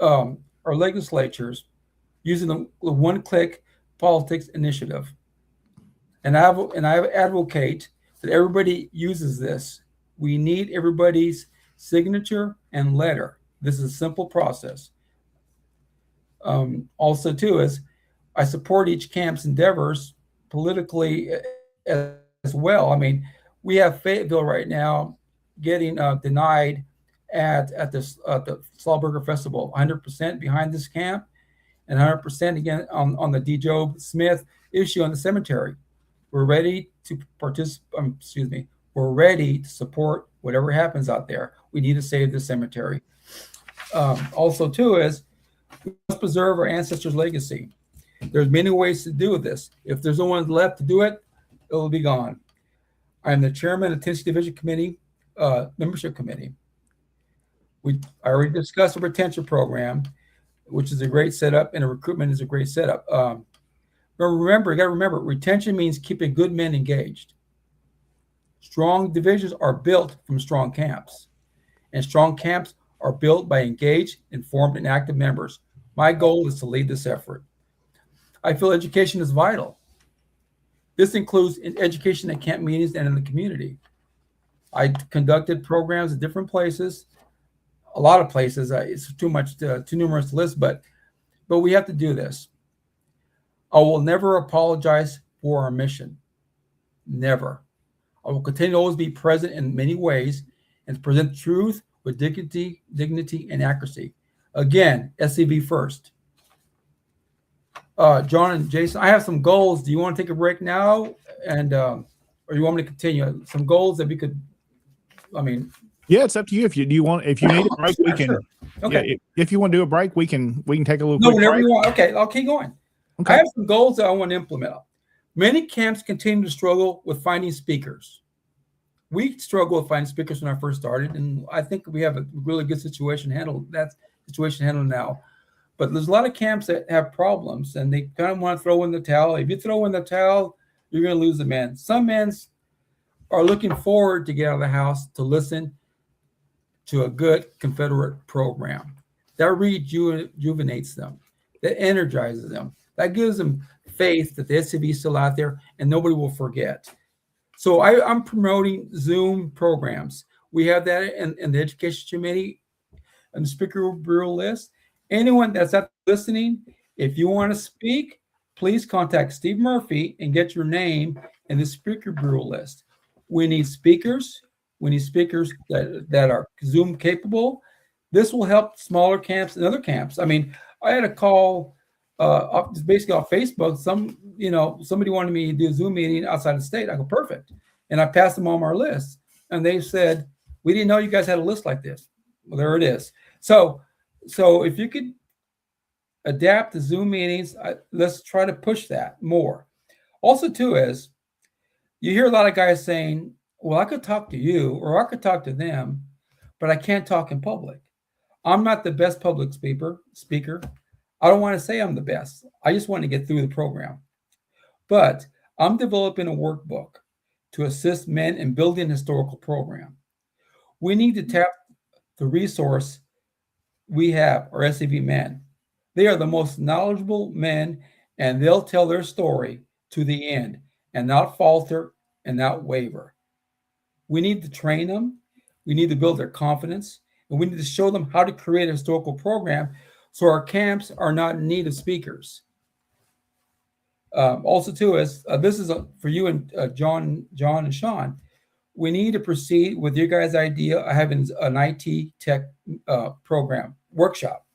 our legislatures using the one-click politics initiative. And I advocate that everybody uses this. We need everybody's signature and letter. This is a simple process. Also, too, is I support each camp's endeavors politically as well. I mean, we have Fayetteville right now getting denied at the Slawburger Festival. 100% behind this camp, and 100% again on the D. Job Smith issue on the cemetery. We're ready to participate. We're ready to support whatever happens out there. We need to save the cemetery. Also, too, is we must preserve our ancestors' legacy. There's many ways to do this. If there's no one left to do it, it will be gone. I am the chairman of the Tennessee Division Committee, Membership Committee. I already discussed the retention program, which is a great setup, and a recruitment is a great setup. But remember, you got to remember, retention means keeping good men engaged. Strong divisions are built from strong camps, and strong camps are built by engaged, informed, and active members. My goal is to lead this effort. I feel education is vital. This includes education at camp meetings and in the community. I conducted programs at different places, a lot of places. It's too numerous to list, but we have to do this. I will never apologize for our mission. Never. I will continue to always be present in many ways and present truth with dignity, and accuracy. Again, SCV first. John and Jason, I have some goals. Do you want to take a break now, and or you want me to continue? Some goals that we could. Yeah, it's up to you. If you need a break, we can. Sure. Okay. Yeah, if you want to do a break, we can take a little. No, quick whenever break. you want. Okay, I'll keep going. Okay. I have some goals that I want to implement. Many camps continue to struggle with finding speakers. We struggled with finding speakers when I first started, and I think we have a really good situation handled. That situation handled now. But there's a lot of camps that have problems, and they kind of want to throw in the towel. If you throw in the towel, you're going to lose the men. Some men are looking forward to get out of the house to listen to a good Confederate program. That rejuvenates them. That energizes them. That gives them faith that the SCV is still out there and nobody will forget. So I'm promoting Zoom programs. We have that in the Education Committee and the Speaker Bureau list. Anyone that's up listening, if you want to speak, please contact Steve Murphy and get your name in the Speaker Bureau list. We need speakers. We need speakers that are Zoom capable. This will help smaller camps and other camps. I mean, I had a call basically off Facebook. Somebody wanted me to do a Zoom meeting outside the state. I go, perfect. And I passed them on our list. And they said, we didn't know you guys had a list like this. Well, there it is. So if you could adapt the Zoom meetings, let's try to push that more. Also, too, is you hear a lot of guys saying, well, I could talk to you or I could talk to them, but I can't talk in public. I'm not the best public speaker. I don't want to say I'm the best. I just want to get through the program. But I'm developing a workbook to assist men in building a historical program. We need to tap the resource we have, our SCV men. They are the most knowledgeable men, and they'll tell their story to the end and not falter and not waver. We need to train them. We need to build their confidence, and we need to show them how to create a historical program so our camps are not in need of speakers. Also, too, is this is for you and John and Sean. We need to proceed with your guys' idea of having an IT tech program workshop.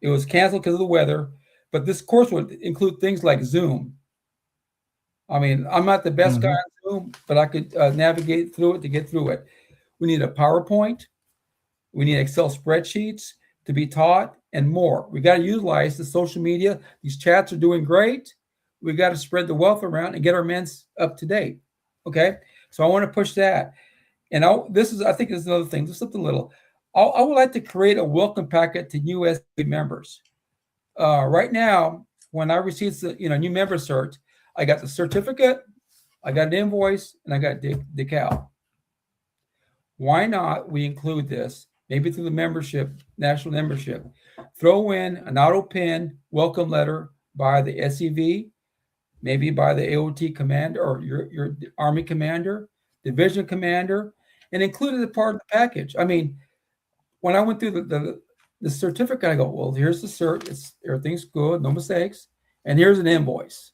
It was canceled because of the weather, but this course would include things like Zoom. I mean, I'm not the best guy on Zoom, but I could navigate through it to get through it. We need a PowerPoint. We need Excel spreadsheets to be taught. and more. We got to utilize the social media. These chats are doing great. We got to spread the wealth around and get our men up to date. Okay, so I want to push that. And I think this is another thing, just something little. I would like to create a welcome packet to U.S. members. Right now, when I received the new member cert, I got the certificate, I got an invoice, and I got decal. Why not we include this, maybe through the membership, national membership, throw in an auto pin welcome letter by the SEV, maybe by the AOT commander or your Army commander, division commander, and include it as part of the package. I mean, when I went through the certificate, I go, well, here's the cert. Everything's good, no mistakes. And here's an invoice.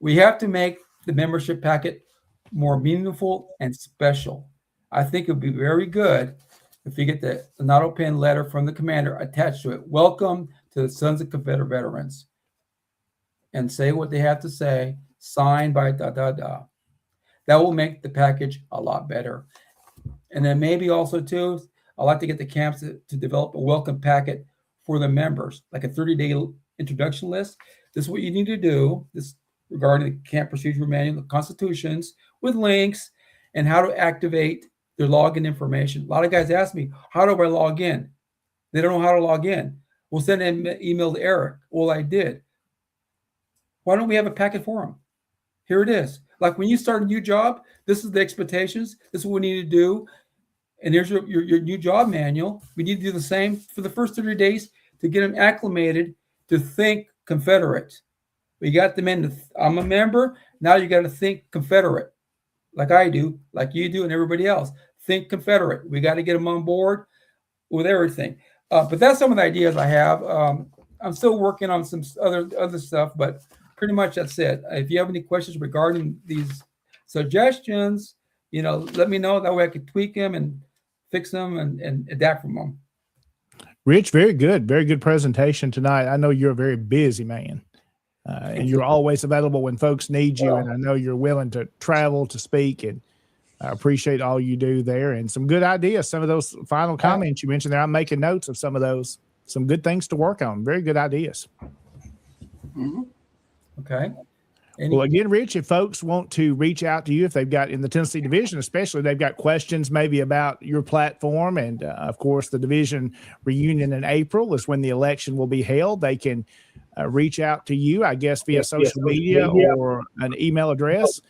We have to make the membership packet more meaningful and special. I think it would be very good if you get the auto pin letter from the commander attached to it. Welcome to the Sons of Confederate Veterans. And say what they have to say, signed by That will make the package a lot better. And then maybe also too, I'd like to get the camps to develop a welcome packet for the members, like a 30-day introduction list. This is what you need to do. This regarding the camp procedure manual, the constitutions with links and how to activate their login information. A lot of guys ask me, how do I log in? They don't know how to log in. We'll send an email to Eric. Well, I did. Why don't we have a packet for them? Here it is. Like when you start a new job, this is the expectations. This is what we need to do. And here's your new job manual. We need to do the same for the first 30 days to get them acclimated to think Confederate. We got them in. I'm a member. Now you got to think Confederate, like I do, like you do, and everybody else. Think Confederate. We got to get them on board with everything. But that's some of the ideas I have. I'm still working on some other stuff, but pretty much that's it. If you have any questions regarding these suggestions, let me know. That way I can tweak them and fix them and adapt from them. Rich, very good presentation tonight. I know you're a very busy man, and you're always available when folks need you. And I know you're willing to travel to speak, and I appreciate all you do there and some good ideas. Some of those final comments you mentioned there, I'm making notes of some of those, some good things to work on. Very good ideas. Mm-hmm. Okay. Well, again, Rich, if folks want to reach out to you, if they've got in the Tennessee division, especially they've got questions maybe about your platform, and of course the division reunion in April is when the election will be held, they can reach out to you, I guess, via social media or an email address,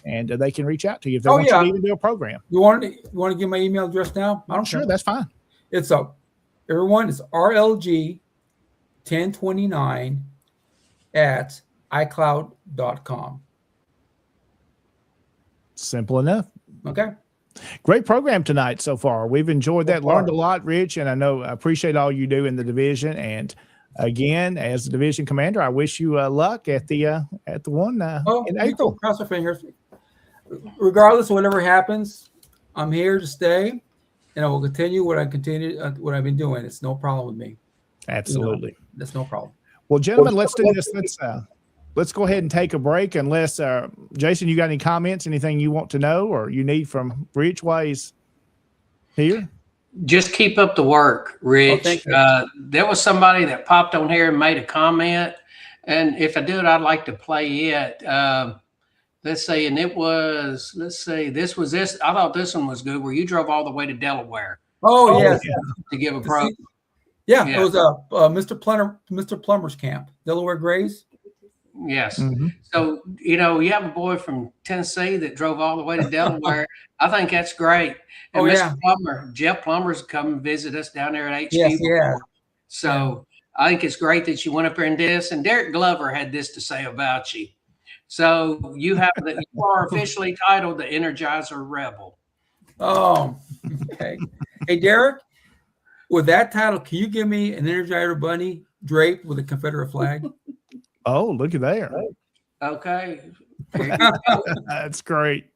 and they can reach out to you if they want you to even do a program. You want to give my email address now? I don't Sure, care. that's fine. It's everyone is RLG1029 at iCloud.com. Simple enough. Okay. Great program tonight so far. We've enjoyed that, learned a lot, Rich, and I appreciate all you do in the division. And again, as the division commander, I wish you luck at the one in April. Cross our fingers. Regardless of whatever happens, I'm here to stay, and I will continue what I've been doing. It's no problem with me. Absolutely, that's no problem. Well, gentlemen, let's do this. Let's go ahead and take a break. Unless Jason, you got any comments? Anything you want to know or you need from Rich Ways here? Just keep up the work, Rich. Oh, there was somebody that popped on here and made a comment, and if I do it, I'd like to play it. Let's see, and it was, this was this. I thought this one was good, where you drove all the way to Delaware. Oh yes, to give a pro. Yeah, it was Mr. Plummer's camp, Delaware Grays. Yes. Mm-hmm. So, you have a boy from Tennessee that drove all the way to Delaware. I think that's great. And Mr. Plummer, Jeff Plummer's come visit us down there at HQ. Yes, yeah. So I think it's great that you went up there and did this. And Derek Glover had this to say about you. So you are officially titled the Energizer Rebel. Oh, okay. Hey, Derek, with that title, can you give me an Energizer Bunny draped with a Confederate flag? Oh, look at there. Okay. That's great.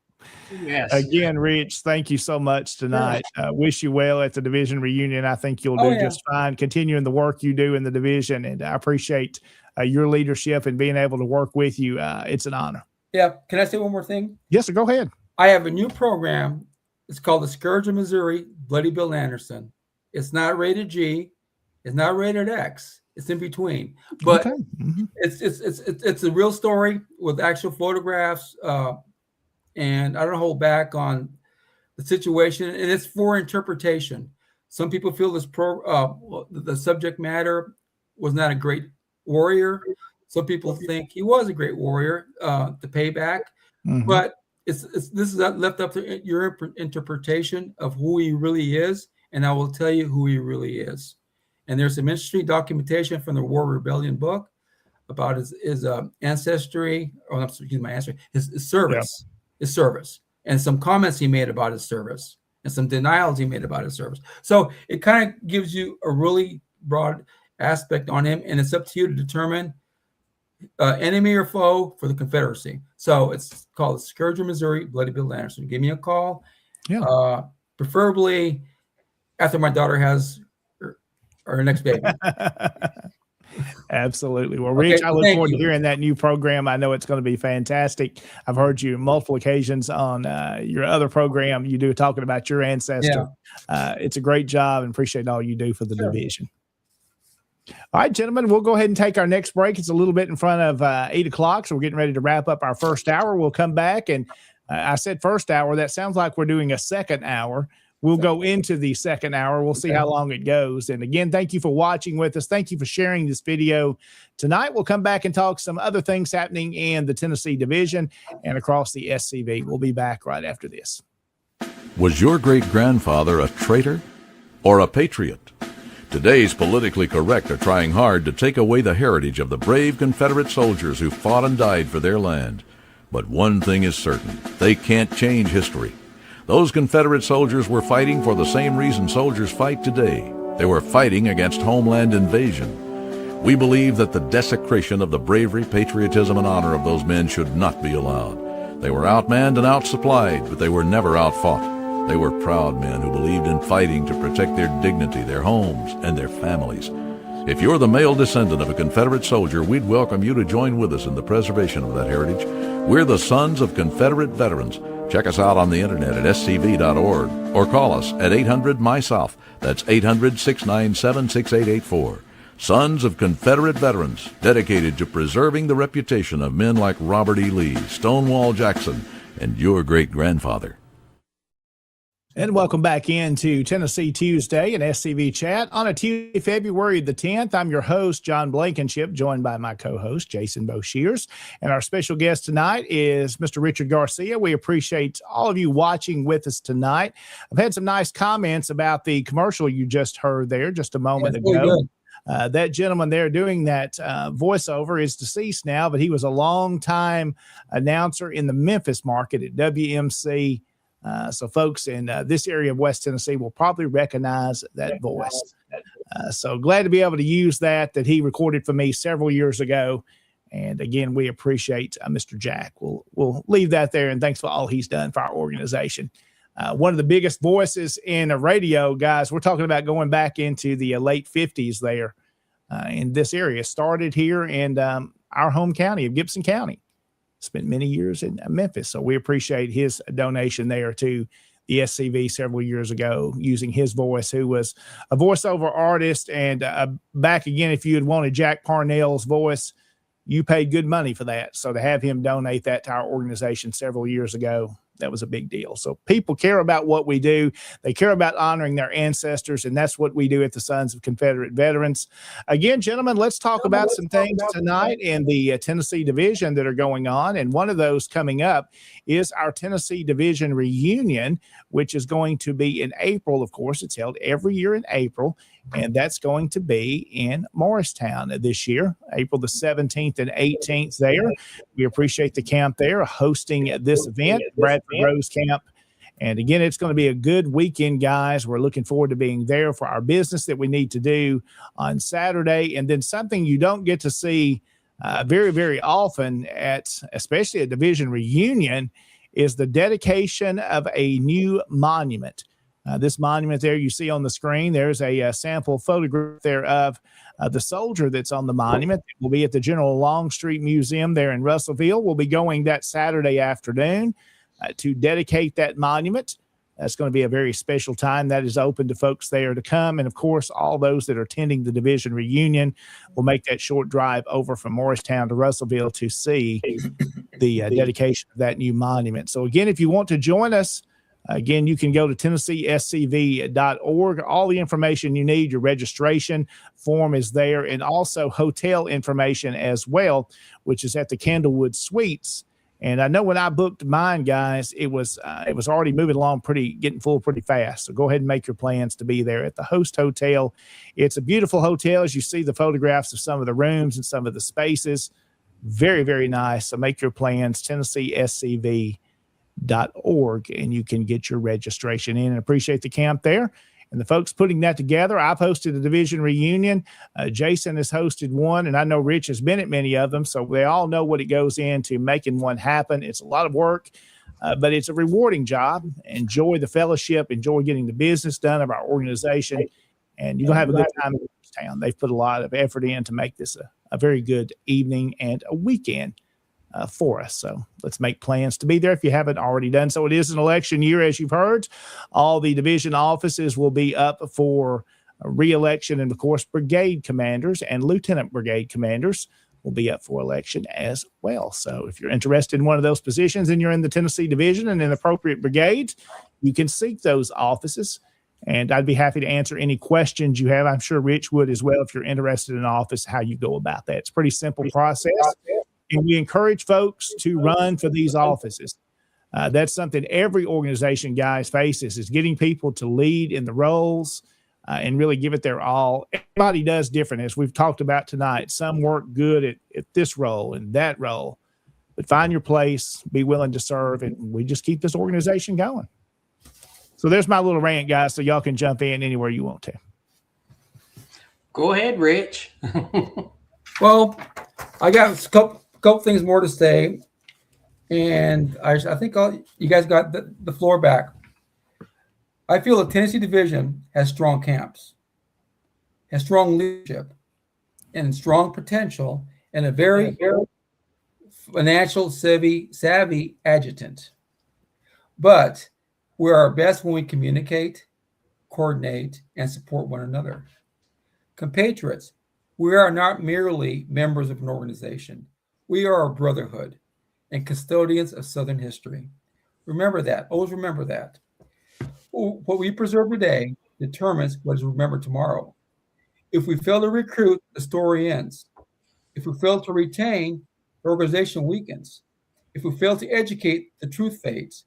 Yes. Again, Rich, thank you so much tonight. Wish you well at the division reunion. I think you'll do just fine, continuing the work you do in the division. And I appreciate your leadership and being able to work with you. It's an honor. Yeah. Can I say one more thing? Yes, sir. Go ahead. I have a new program. It's called The Scourge of Missouri, Bloody Bill Anderson. It's not rated G. It's not rated X. It's in between. But Okay. Mhm. it's a real story with actual photographs, and I don't hold back on the situation, and it's for interpretation. Some people feel the subject matter was not a great warrior. Some people think he was a great warrior, the payback, Mhm. but this is left up to your interpretation of who he really is, and I will tell you who he really is. And there's some interesting documentation from the War Rebellion book about his ancestry, or excuse my ancestry, his service, and some comments he made about his service, and some denials he made about his service. So it kind of gives you a really broad aspect on him, and it's up to you to determine enemy or foe for the Confederacy. So it's called Scourge of Missouri, Bloody Bill Anderson. Give me a call, preferably after my daughter has her next baby. Absolutely. Well, Rich, I look thank forward to you. hearing that new program. I know it's going to be fantastic. I've heard you multiple occasions on your other program you do talking about your ancestor. It's a great job, and appreciate all you do for the division. All right, gentlemen, we'll go ahead and take our next break. It's a little bit in front of 8 o'clock, so we're getting ready to wrap up our first hour. We'll come back, and I said first hour. That sounds like we're doing a second hour. We'll go into the second hour. We'll see how long it goes. And again, thank you for watching with us. Thank you for sharing this video tonight. We'll come back and talk some other things happening in the Tennessee Division and across the SCV. We'll be back right after this. Was your great-grandfather a traitor or a patriot? Today's politically correct are trying hard to take away the heritage of the brave Confederate soldiers who fought and died for their land. But one thing is certain, they can't change history. Those Confederate soldiers were fighting for the same reason soldiers fight today. They were fighting against homeland invasion. We believe that the desecration of the bravery, patriotism, and honor of those men should not be allowed. They were outmanned and outsupplied, but they were never outfought. They were proud men who believed in fighting to protect their dignity, their homes, and their families. If you're the male descendant of a Confederate soldier, we'd welcome you to join with us in the preservation of that heritage. We're the Sons of Confederate Veterans. Check us out on the internet at scv.org or call us at 800-MY-SOUTH. That's 800-697-6884. Sons of Confederate Veterans, dedicated to preserving the reputation of men like Robert E. Lee, Stonewall Jackson, and your great-grandfather. And welcome back into Tennessee Tuesday and SCV Chat on a Tuesday, February the 10th. I'm your host, John Blankenship, joined by my co-host, Jason Boshears. And our special guest tonight is Mr. Richard Garcia. We appreciate all of you watching with us tonight. I've had some nice comments about the commercial you just heard there just a moment ago. That gentleman there doing that voiceover is deceased now, but he was a long-time announcer in the Memphis market at WMC. So folks in this area of West Tennessee will probably recognize that voice. So glad to be able to use that he recorded for me several years ago. And again, we appreciate Mr. Jack. We'll leave that there. And thanks for all he's done for our organization. One of the biggest voices in radio, guys, we're talking about going back into the late 50s there in this area. Started here in our home county of Gibson County. Spent many years in Memphis. So we appreciate his donation there to the SCV several years ago, using his voice, who was a voiceover artist. And back again, if you had wanted Jack Parnell's voice, you paid good money for that. So to have him donate that to our organization several years ago, that was a big deal. So people care about what we do. They care about honoring their ancestors, and that's what we do at the Sons of Confederate Veterans. Again, gentlemen, let's talk about some things tonight in the Tennessee Division that are going on, and one of those coming up is our Tennessee Division reunion, which is going to be in April. Of course, it's held every year in April, and that's going to be in Morristown this year, April the 17th and 18th there. We appreciate the camp there hosting this event, Bradford Rose Camp. And again, it's going to be a good weekend, guys. We're looking forward to being there for our business that we need to do on Saturday. And then something you don't get to see very, very often especially a division reunion, is the dedication of a new monument. This monument there you see on the screen, there's a sample photograph there of the soldier that's on the monument. It will be at the General Longstreet Museum there in Russellville. We'll be going that Saturday afternoon to dedicate that monument. That's going to be a very special time that is open to folks there to come. And of course, all those that are attending the division reunion will make that short drive over from Morristown to Russellville to see the dedication of that new monument. So again, if you want to join us, again, you can go to TennesseeSCV.org. All the information you need, your registration form is there, and also hotel information as well, which is at the Candlewood Suites. And I know when I booked mine, guys, it was already moving along getting full pretty fast. So go ahead and make your plans to be there at the Host Hotel. It's a beautiful hotel, as you see the photographs of some of the rooms and some of the spaces. Very, very nice. So make your plans, TennesseeSCV.org, and you can get your registration in. And appreciate the camp there and the folks putting that together. I've hosted a division reunion. Jason has hosted one, and I know Rich has been at many of them, so they all know what it goes into making one happen. It's a lot of work, but it's a rewarding job. Enjoy the fellowship, enjoy getting the business done of our organization, and you're going to have a good time in this town. They've put a lot of effort in to make this a very good evening and a weekend for us. So let's make plans to be there if you haven't already done so. It is an election year, as you've heard. All the division offices will be up for re-election, and of course, brigade commanders and lieutenant brigade commanders will be up for election as well. So if you're interested in one of those positions and you're in the Tennessee division and in appropriate brigades, you can seek those offices. And I'd be happy to answer any questions you have. I'm sure Rich would as well if you're interested in office, how you go about that. It's a pretty simple process. And we encourage folks to run for these offices. That's something every organization, guys, faces, is getting people to lead in the roles and really give it their all. Everybody does different, as we've talked about tonight. Some work good at this role and that role. But find your place, be willing to serve, and we just keep this organization going. So there's my little rant, guys, so y'all can jump in anywhere you want to. Go ahead, Rich. Well, I got a couple things more to say, and I think you guys got the floor back. I feel the Tennessee division has strong camps, has strong leadership, and strong potential, and a very, very financial savvy adjutant. But we're our best when we communicate, coordinate, and support one another. Compatriots, we are not merely members of an organization. We are a brotherhood and custodians of Southern history. Remember that. Always remember that. What we preserve today determines what is remembered tomorrow. If we fail to recruit, the story ends. If we fail to retain, the organization weakens. If we fail to educate, the truth fades.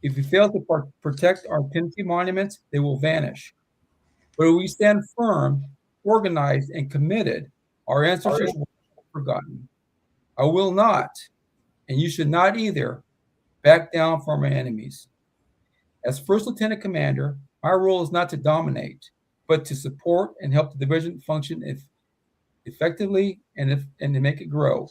If we fail to protect our Tennessee monuments, they will vanish. But if we stand firm, organized, and committed, our ancestors will not be forgotten. I will not, and you should not either, back down from our enemies. As First Lieutenant Commander, my role is not to dominate, but to support and help the division function effectively and to make it grow.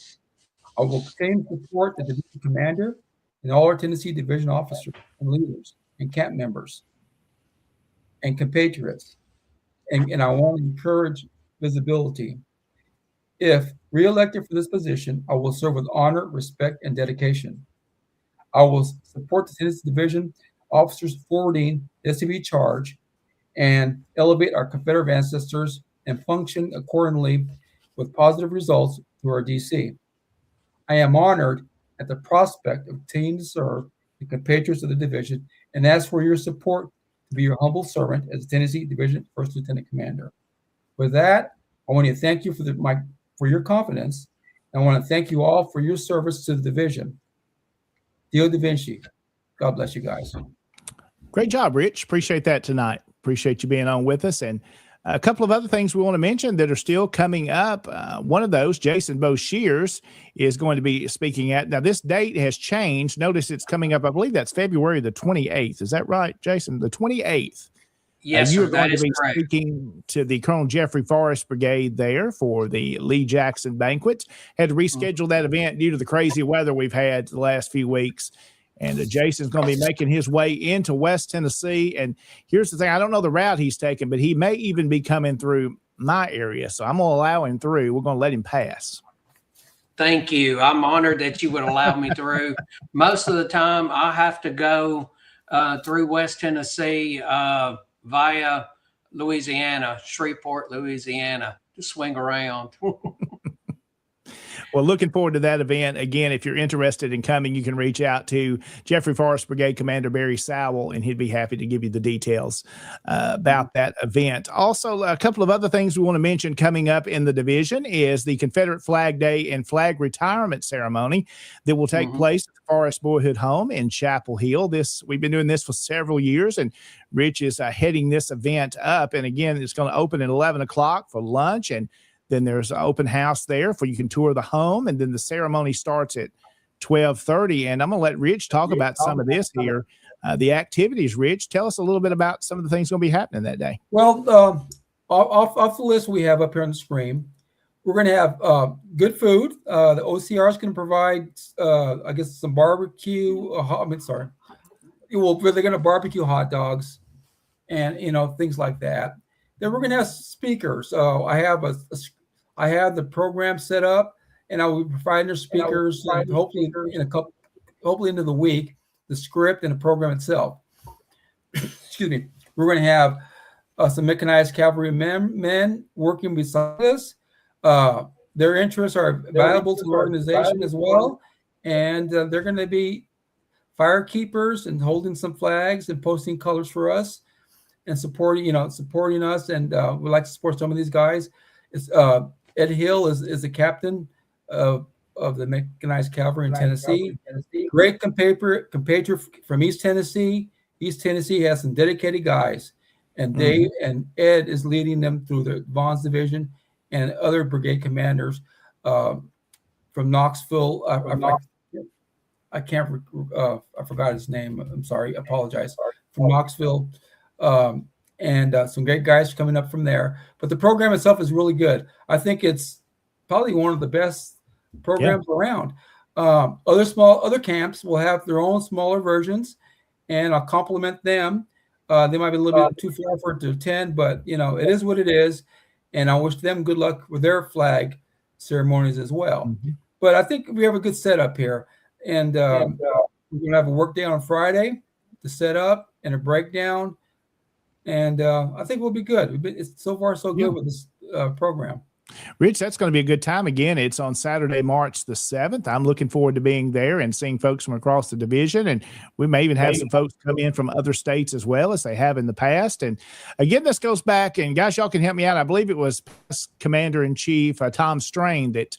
I will continue to support the division commander and all our Tennessee division officers and leaders and camp members and compatriots. And I want to encourage visibility. If reelected for this position, I will serve with honor, respect, and dedication. I will support the Tennessee division officers forwarding the SCV charge and elevate our Confederate ancestors and function accordingly with positive results through our DC. I am honored at the prospect of continuing to serve the compatriots of the division and ask for your support to be your humble servant as the Tennessee Division First Lieutenant Commander. With that, I want to thank you for your confidence. I want to thank you all for your service to the division. Dio Da Vinci. God bless you guys. Great job, Rich. Appreciate that tonight. Appreciate you being on with us. And a couple of other things we want to mention that are still coming up. One of those, Jason Boshears, is going to be speaking at. Now, this date has changed. Notice it's coming up. I believe that's February the 28th. Is that right, Jason? The 28th. Yes, you're sir, going that to is be correct. speaking to the Colonel Jeffrey Forrest Brigade there for the Lee Jackson banquet. Had to reschedule that event due to the crazy weather we've had the last few weeks. And Jason's going to be making his way into West Tennessee. And here's the thing. I don't know the route he's taking, but he may even be coming through my area. So I'm going to allow him through. We're going to let him pass. Thank you. I'm honored that you would allow me through. Most of the time, I have to go through West Tennessee via Louisiana, Shreveport, Louisiana, to swing around. Well, looking forward to that event. Again, if you're interested in coming, you can reach out to Jeffrey Forest Brigade Commander Barry Sowell, and he'd be happy to give you the details about that event. Also, a couple of other things we want to mention coming up in the division is the Confederate Flag Day and Flag Retirement Ceremony that will take place at the Forest Boyhood Home in Chapel Hill. We've been doing this for several years, and Rich is heading this event up. And again, it's going to open at 11 o'clock for lunch, and then there's an open house there for you can tour the home, and then the ceremony starts at 12:30. And I'm going to let Rich talk about some of this here. The activities, Rich, tell us a little bit about some of the things going to be happening that day. Well, off the list we have up here on the screen, we're going to have good food. The OCR is going to provide, I guess, some barbecue. They're going to barbecue hot dogs and, things like that. Then we're going to have speakers. I have the program set up, and I will be providing the speakers hopefully into the week, the script and the program itself. Excuse me. We're going to have some mechanized cavalry men working beside us. Their interests are valuable to the organization as well, and they're going to be fire keepers and holding some flags and posting colors for us and supporting us. And we'd like to support some of these guys. It's Ed Hill is the captain of the mechanized cavalry in Tennessee. Great compatriot from East Tennessee. East Tennessee has some dedicated guys, and and Ed is leading them through the Vaughn's division and other brigade commanders from Knoxville. I forgot his name. I'm sorry. I apologize. From Knoxville. And some great guys coming up from there. But the program itself is really good. I think it's probably one of the best programs around. Other camps will have their own smaller versions, and I'll compliment them. They might be a little bit too far for it to attend, but it is what it is. And I wish them good luck with their flag ceremonies as well. But I think we have a good setup here. And we're going to have a work day on Friday to set up and a breakdown. And I think we'll be good. It's so far so good with this program. Rich, that's going to be a good time. Again, it's on Saturday, March the 7th. I'm looking forward to being there and seeing folks from across the division. And we may even have some folks come in from other states as well, as they have in the past. And again, this goes back, and guys, y'all can help me out. I believe it was Commander-in-Chief Tom Strain that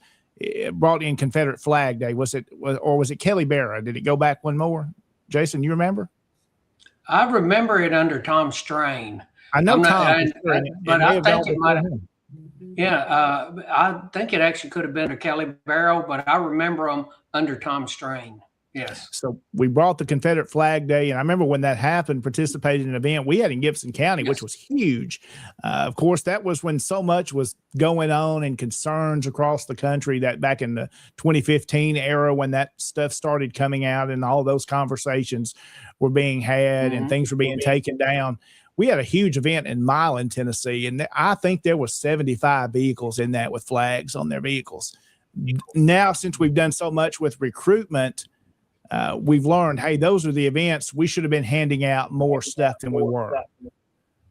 brought in Confederate Flag Day. Was it Kelly Barra? Did it go back one more? Jason, you remember? I remember it under Tom Strain. I know Tom, but I think it might have. Yeah, I think it actually could have been under Kelly Barrow, but I remember them under Tom Strain. Yes. So we brought the Confederate Flag Day, and I remember when that happened, participated in an event we had in Gibson County, which was huge. Of course, that was when so much was going on and concerns across the country, that back in the 2015 era when that stuff started coming out and all those conversations were being had and things were being taken down. We had a huge event in Milan, Tennessee, and I think there was 75 vehicles in that with flags on their vehicles. Now, since we've done so much with recruitment, we've learned, hey, those are the events. We should have been handing out more stuff than we were.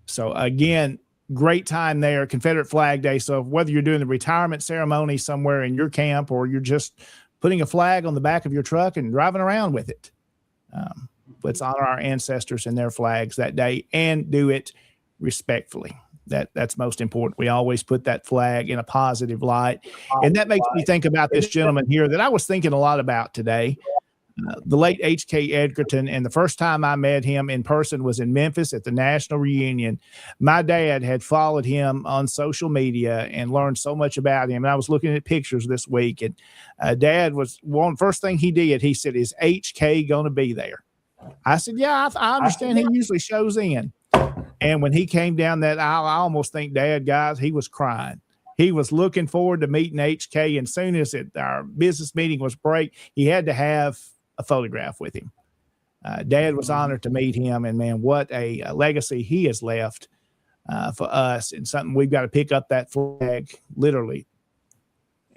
So again, great time there, Confederate Flag Day. So whether you're doing the retirement ceremony somewhere in your camp or you're just putting a flag on the back of your truck and driving around with it, let's honor our ancestors and their flags that day and do it respectfully. That's most important. We always put that flag in a positive light. And that makes me think about this gentleman here that I was thinking a lot about today. The late H.K. Edgerton, and the first time I met him in person was in Memphis at the National Reunion. My dad had followed him on social media and learned so much about him. And I was looking at pictures this week, and Dad was first thing he did. He said, "Is H.K. going to be there?" I said, "Yeah, I understand. He usually shows in." And when he came down that aisle, I almost think Dad, guys, he was crying. He was looking forward to meeting HK. And soon as our business meeting was break, he had to have a photograph with him. Dad was honored to meet him. And man, what a legacy he has left for us, and something we've got to pick up that flag literally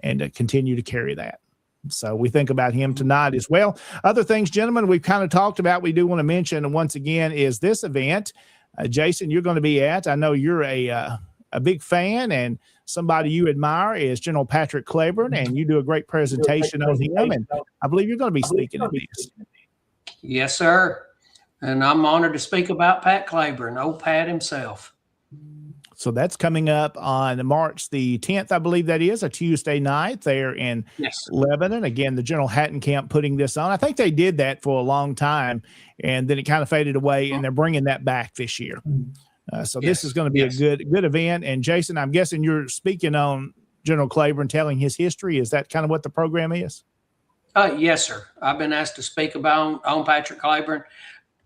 and continue to carry that. So we think about him tonight as well. Other things, gentlemen, we've kind of talked about, we do want to mention once again is this event. Jason, you're going to be at, I know you're a big fan and somebody you admire is General Patrick Claiborne, and you do a great presentation on him. And I believe you're going to be speaking at this. Yes, sir. And I'm honored to speak about Pat Claiborne, old Pat himself. So that's coming up on March the 10th, I believe that is, a Tuesday night there in Lebanon. Again, the General Hatton Camp putting this on. I think they did that for a long time, and then it kind of faded away, and they're bringing that back this year. So this is going to be a good event. And Jason, I'm guessing you're speaking on General Claiborne, telling his history. Is that kind of what the program is? Yes, sir. I've been asked to speak about on Patrick Claiborne.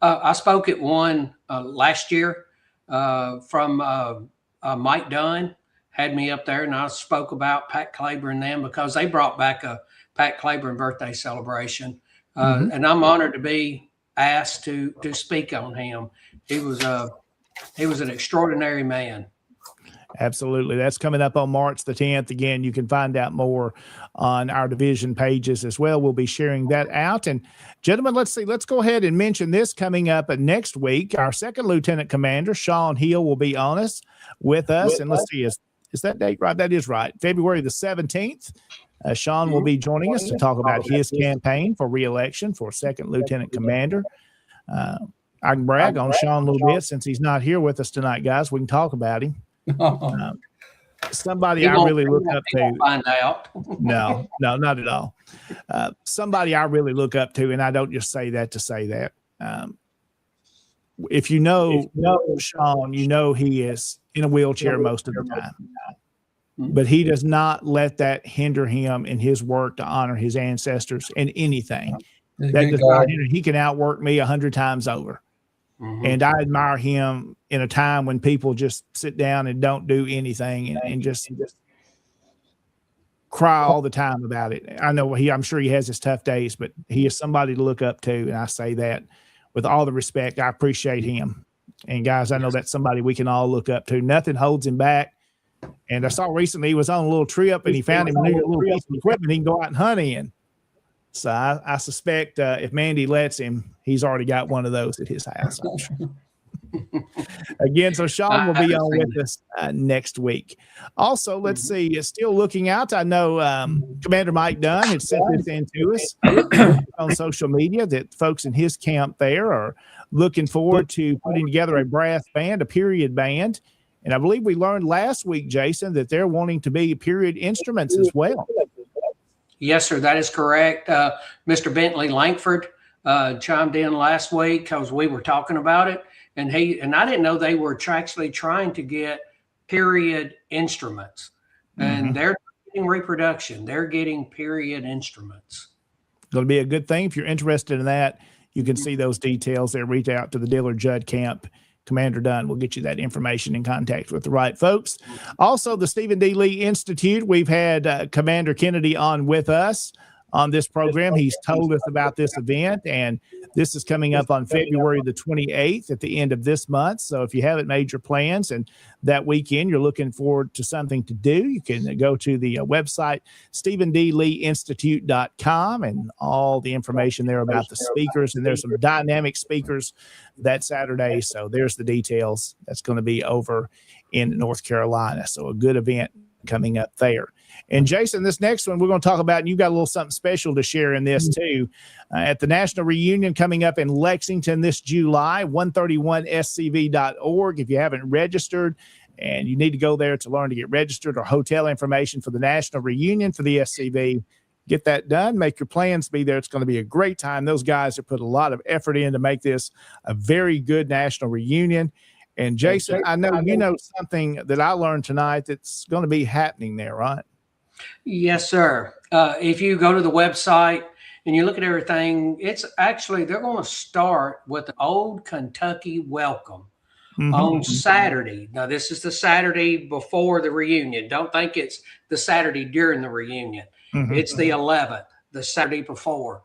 I spoke at one last year from Mike Dunn had me up there, and I spoke about Pat Claiborne then because they brought back a Pat Claiborne birthday celebration. And I'm honored to be asked to speak on him. He was an extraordinary man. Absolutely. That's coming up on March the 10th. Again, you can find out more on our division pages as well. We'll be sharing that out. And gentlemen, let's go ahead and mention this coming up next week. Our second lieutenant commander, Sean Hill, will be on us with us. And let's see, is that date right? That is right. February the 17th. Sean will be joining us to talk about his campaign for re-election for second lieutenant commander. I can brag on Sean a little bit since he's not here with us tonight, guys. We can talk about him. Somebody I really look up to. Find out. No, not at all. Somebody I really look up to, and I don't just say that to say that. If you know Sean, you know he is in a wheelchair most of the time, but he does not let that hinder him in his work to honor his ancestors in anything. That does not hinder. He can outwork me 100 times over. And I admire him in a time when people just sit down and don't do anything and just cry all the time about it. I know I'm sure he has his tough days, but he is somebody to look up to. And I say that with all the respect. I appreciate him. And guys, I know that's somebody we can all look up to. Nothing holds him back. And I saw recently he was on a little trip and he found him a new little piece of equipment he can go out and hunt in. So I suspect if Mandy lets him, he's already got one of those at his house. I'm sure. Again, so Sean will be on with us next week. Also, let's see, still looking out. I know Commander Mike Dunn had sent this in to us on social media that folks in his camp there are looking forward to putting together a brass band, a period band. And I believe we learned last week, Jason, that they're wanting to be period instruments as well. Yes, sir. That is correct. Mr. Bentley Langford chimed in last week because we were talking about it. And I didn't know they were actually trying to get period instruments. And they're getting reproduction. They're getting period instruments. Going to be a good thing. If you're interested in that, you can see those details there. Reach out to the Dillard Judd Camp. Commander Dunn will get you that information in contact with the right folks. Also, the Stephen D. Lee Institute. We've had Commander Kennedy on with us on this program. He's told us about this event, and this is coming up on February the 28th at the end of this month. So if you haven't made your plans and that weekend you're looking forward to something to do, you can go to the website, StephenDLeeInstitute.com, and all the information there about the speakers. And there's some dynamic speakers that Saturday. So there's the details. That's going to be over in North Carolina. So a good event coming up there. And Jason, this next one we're going to talk about, and you've got a little something special to share in this too. At the National Reunion coming up in Lexington this July, 131scv.org. If you haven't registered and you need to go there to learn to get registered or hotel information for the National Reunion for the SCV, get that done. Make your plans, be there. It's going to be a great time. Those guys have put a lot of effort in to make this a very good National Reunion. And Jason, I know you know something that I learned tonight that's going to be happening there, right? Yes, sir. If you go to the website and you look at everything, it's actually, they're going to start with the Old Kentucky Welcome on Saturday. Now, this is the Saturday before the reunion. Don't think it's the Saturday during the reunion. It's the 11th, the Saturday before.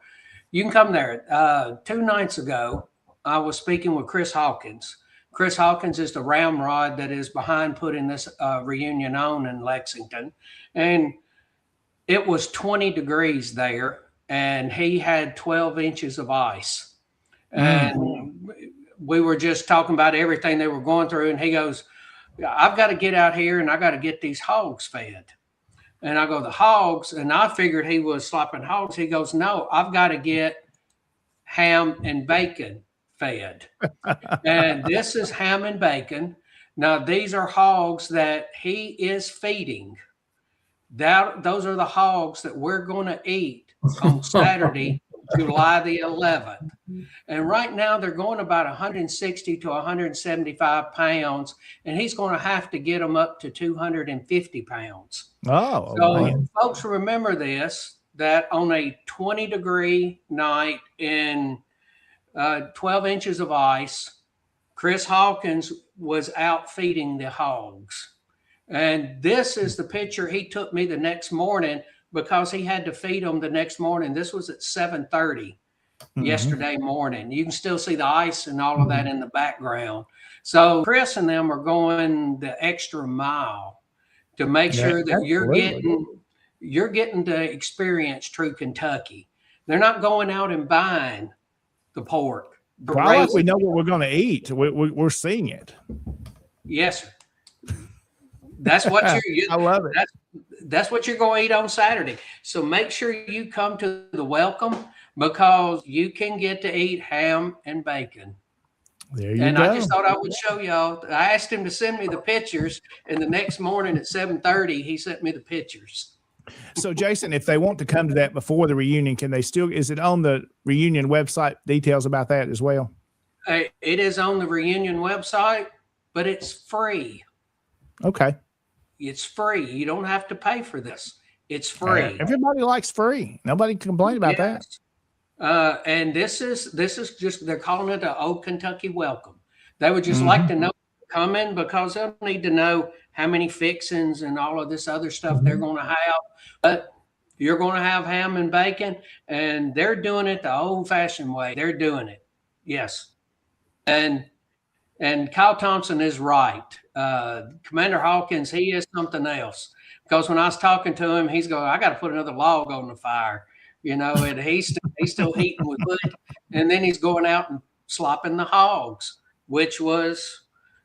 You can come there. 2 nights ago, I was speaking with Chris Hawkins. Chris Hawkins is the ramrod that is behind putting this reunion on in Lexington. And it was 20 degrees there, and he had 12 inches of ice. And we were just talking about everything they were going through. And he goes, I've got to get out here and I got to get these hogs fed. And I go, the hogs? And I figured he was slopping hogs. He goes, no, I've got to get ham and bacon fed. And this is ham and bacon. Now, these are hogs that he is feeding. Those are the hogs that we're going to eat on Saturday, July the 11th. And right now they're going about 160 to 175 pounds, and he's going to have to get them up to 250 pounds. Oh, So man. folks, remember this, that on a 20-degree night in 12 inches of ice, Chris Hawkins was out feeding the hogs. And this is the picture he took me the next morning, because he had to feed them the next morning. This was at 7:30 yesterday morning. You can still see the ice and all of that in the background. So Chris and them are going the extra mile to make sure that you're getting to experience true Kentucky. They're not going out and buying the pork. Well, I like we know what we're going to eat. We're seeing it. Yes, sir. That's what I love it. That's what you're going to eat on Saturday. So make sure you come to the welcome, because you can get to eat ham and bacon. There you And go. I just thought I would show y'all. I asked him to send me the pictures, and the next morning at 7:30, he sent me the pictures. So, Jason, if they want to come to that before the reunion, can they still? Is it on the reunion website? Details about that as well. It is on the reunion website, but it's free. Okay. It's free. You don't have to pay for this. It's free. Everybody likes free. Nobody can complain about that. And this is just, they're calling it an Old Kentucky welcome. They would just like to know coming, because they'll need to know how many fixings and all of this other stuff they're going to have. But you're going to have ham and bacon, and they're doing it the old-fashioned way. They're doing it. Yes. And Kyle Thompson is right. Commander Hawkins, he is something else. Because when I was talking to him, he's going, I got to put another log on the fire, and he's still heating with wood. And then he's going out and slopping the hogs, which was,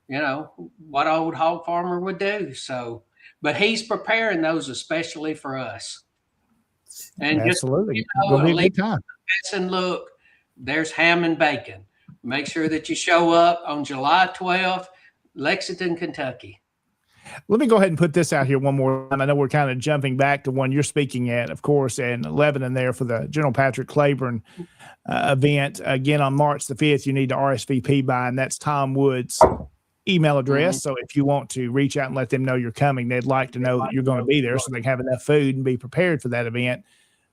what an old hog farmer would do. So, but he's preparing those especially for us. And Absolutely. just, It'll be a good time. and look, there's ham and bacon. Make sure that you show up on July 12th, Lexington, Kentucky. Let me go ahead and put this out here one more time. I know we're kind of jumping back to one you're speaking at, of course, and Lebanon there for the General Patrick Claiborne event. Again, on March the 5th, you need to RSVP by, and that's Tom Wood's email address. So if you want to reach out and let them know you're coming, they'd like to know that you're going to be there so they can have enough food and be prepared for that event.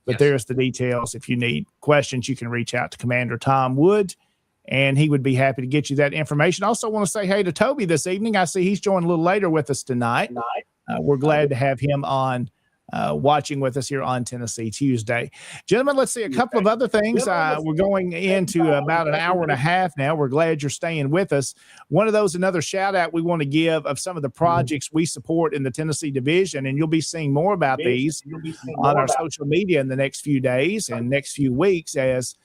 But there's the details. If you need questions, you can reach out to Commander Tom Wood, and he would be happy to get you that information. Also want to say hey to Toby this evening. I see he's joined a little later with us tonight. We're glad to have him on watching with us here on Tennessee Tuesday. Gentlemen, let's see a couple of other things. We're going into about an hour and a half now. We're glad you're staying with us. One of those, another shout out we want to give of some of the projects we support in the Tennessee division, and you'll be seeing more about these on our social media in the next few days and next few weeks, as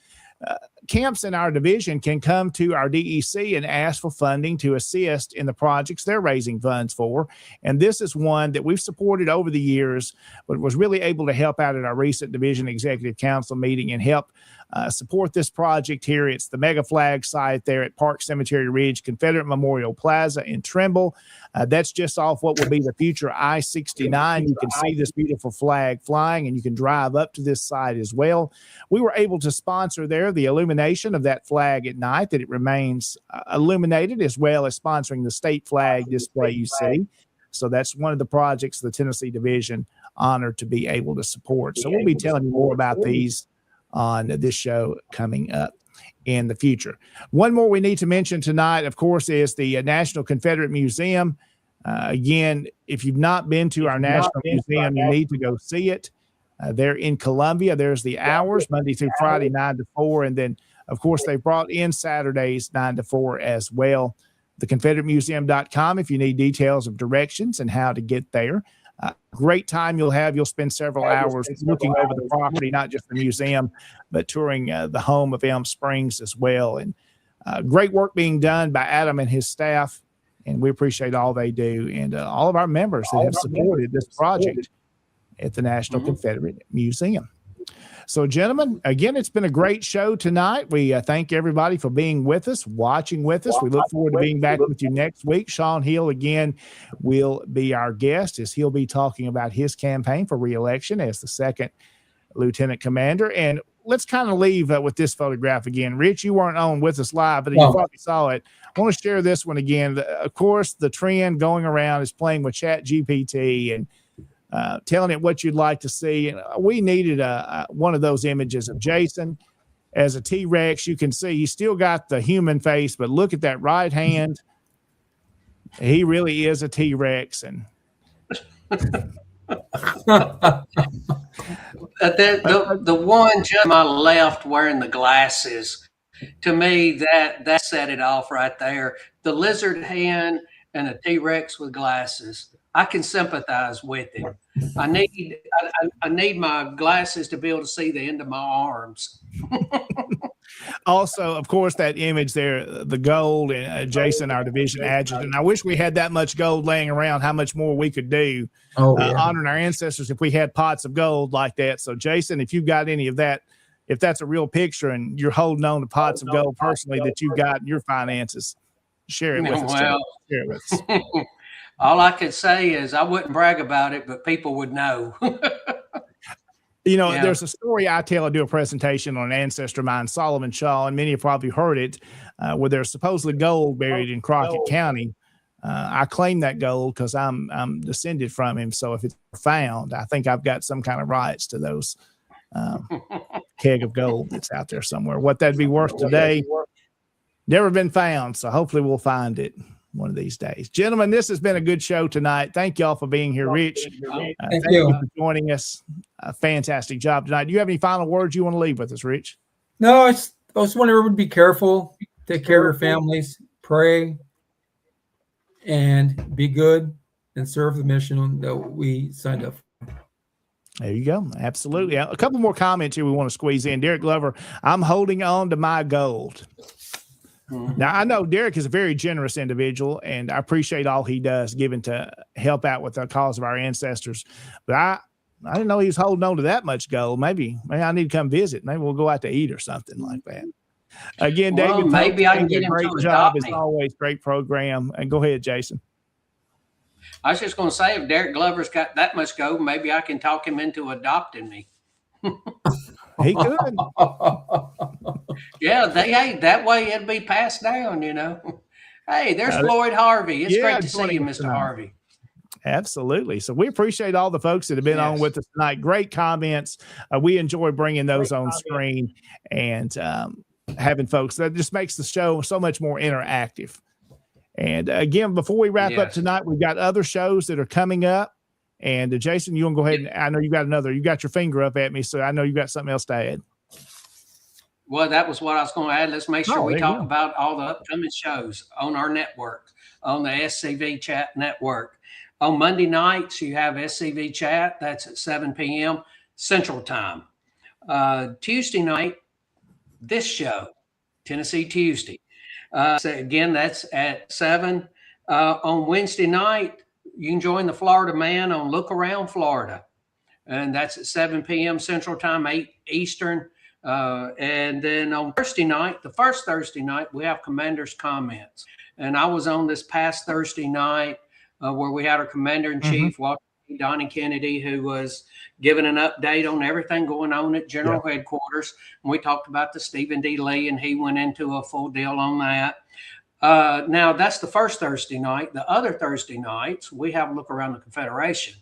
camps in our division can come to our DEC and ask for funding to assist in the projects they're raising funds for. And this is one that we've supported over the years, but was really able to help out at our recent Division Executive Council meeting and help support this project here. It's the Mega Flag site there at Park Cemetery Ridge, Confederate Memorial Plaza in Trimble. That's just off what will be the future I-69. You can see this beautiful flag flying, and you can drive up to this site as well. We were able to sponsor there the illumination of that flag at night, that it remains illuminated, as well as sponsoring the state flag display you see. So that's one of the projects the Tennessee Division honored to be able to support. So we'll be telling you more about these on this show coming up in the future. One more we need to mention tonight, of course, is the National Confederate Museum. Again, if you've not been to our National Museum, you need to go see it. They're in Columbia. There's the hours, Monday through Friday, 9 to 4. And then, of course, they brought in Saturdays, 9 to 4 as well. TheConfederateMuseum.com if you need details of directions and how to get there. Great time you'll have. You'll spend several hours looking over the property, not just the museum, but touring the home of Elm Springs as well. And great work being done by Adam and his staff. And we appreciate all they do, and all of our members that have supported this project at the National Confederate Museum. So, gentlemen, again, it's been a great show tonight. We thank everybody for being with us, watching with us. We look forward to being back with you next week. Shawn Hill, again, will be our guest as he'll be talking about his campaign for re-election as the second lieutenant commander. And let's kind of leave with this photograph again. Rich, you weren't on with us live, but you probably saw it. I want to share this one again. Of course, the trend going around is playing with ChatGPT and telling it what you'd like to see. And we needed one of those images of Jason as a T-Rex. You can see he's still got the human face, but look at that right hand. He really is a T-Rex. And the one to my left wearing the glasses, to me, that set it off right there. The lizard hand and a T-Rex with glasses. I can sympathize with him. I need my glasses to be able to see the end of my arms. Also, of course, that image there, the gold, and Jason, our division adjutant. I wish we had that much gold laying around, how much more we could do honoring our ancestors if we had pots of gold like that. So, Jason, if you've got any of that, if that's a real picture and you're holding on to pots of gold personally that you've got in your finances, share it with us. Share it with us. All I could say is I wouldn't brag about it, but people would know. There's a story I tell. I do a presentation on an ancestor of mine, Solomon Shaw, and many have probably heard it, where there's supposedly gold buried in Crockett County. I claim that gold because I'm descended from him. So if it's found, I think I've got some kind of rights to those keg of gold that's out there somewhere. What that'd be worth today, never been found. So hopefully we'll find it one of these days. Gentlemen, this has been a good show tonight. Thank y'all for being here. Rich, thank you for joining us. A fantastic job tonight. Do you have any final words you want to leave with us, Rich? No, I just want everyone to be careful, take care of your families, pray, and be good and serve the mission that we signed up for. There you go. Absolutely. A couple more comments here we want to squeeze in. Derek Glover, I'm holding on to my gold. Now, I know Derek is a very generous individual, and I appreciate all he does, giving to help out with the cause of our ancestors. But I didn't know he was holding on to that much gold. Maybe I need to come visit. Maybe we'll go out to eat or something like that. Again, David, maybe I can get him great to job adopt as me. always. Great program. And go ahead, Jason. I was just going to say, if Derek Glover's got that much gold, maybe I can talk him into adopting me. He could. Yeah, that way it'll be passed down, Hey, there's Floyd Harvey. It's great to see you, Mr. Harvey. Absolutely. So we appreciate all the folks that have been on with us tonight. Great comments. We enjoy bringing those on screen and having folks. That just makes the show so much more interactive. And again, before we wrap up tonight, we've got other shows that are coming up. And Jason, you want to go ahead and I know you got your finger up at me, so I know you got something else to add. Well, that was what I was going to add. Let's make sure we talk about all the upcoming shows on our network, on the SCV Chat network. On Monday nights, you have SCV Chat. That's at 7 p.m. Central Time. Tuesday night, this show, Tennessee Tuesday. So again, that's at 7. On Wednesday night, you can join the Florida Man on Look Around Florida. And that's at 7 p.m. Central Time, 8 Eastern. And then on Thursday night, the first Thursday night, we have Commander's Comments. And I was on this past Thursday night where we had our Commander-in-Chief, Walter Donnie Kennedy, who was giving an update on everything going on at General Headquarters. And we talked about the Stephen D. Lee, and he went into a full deal on that. Now, that's the first Thursday night. The other Thursday nights, we have a Look Around the Confederation.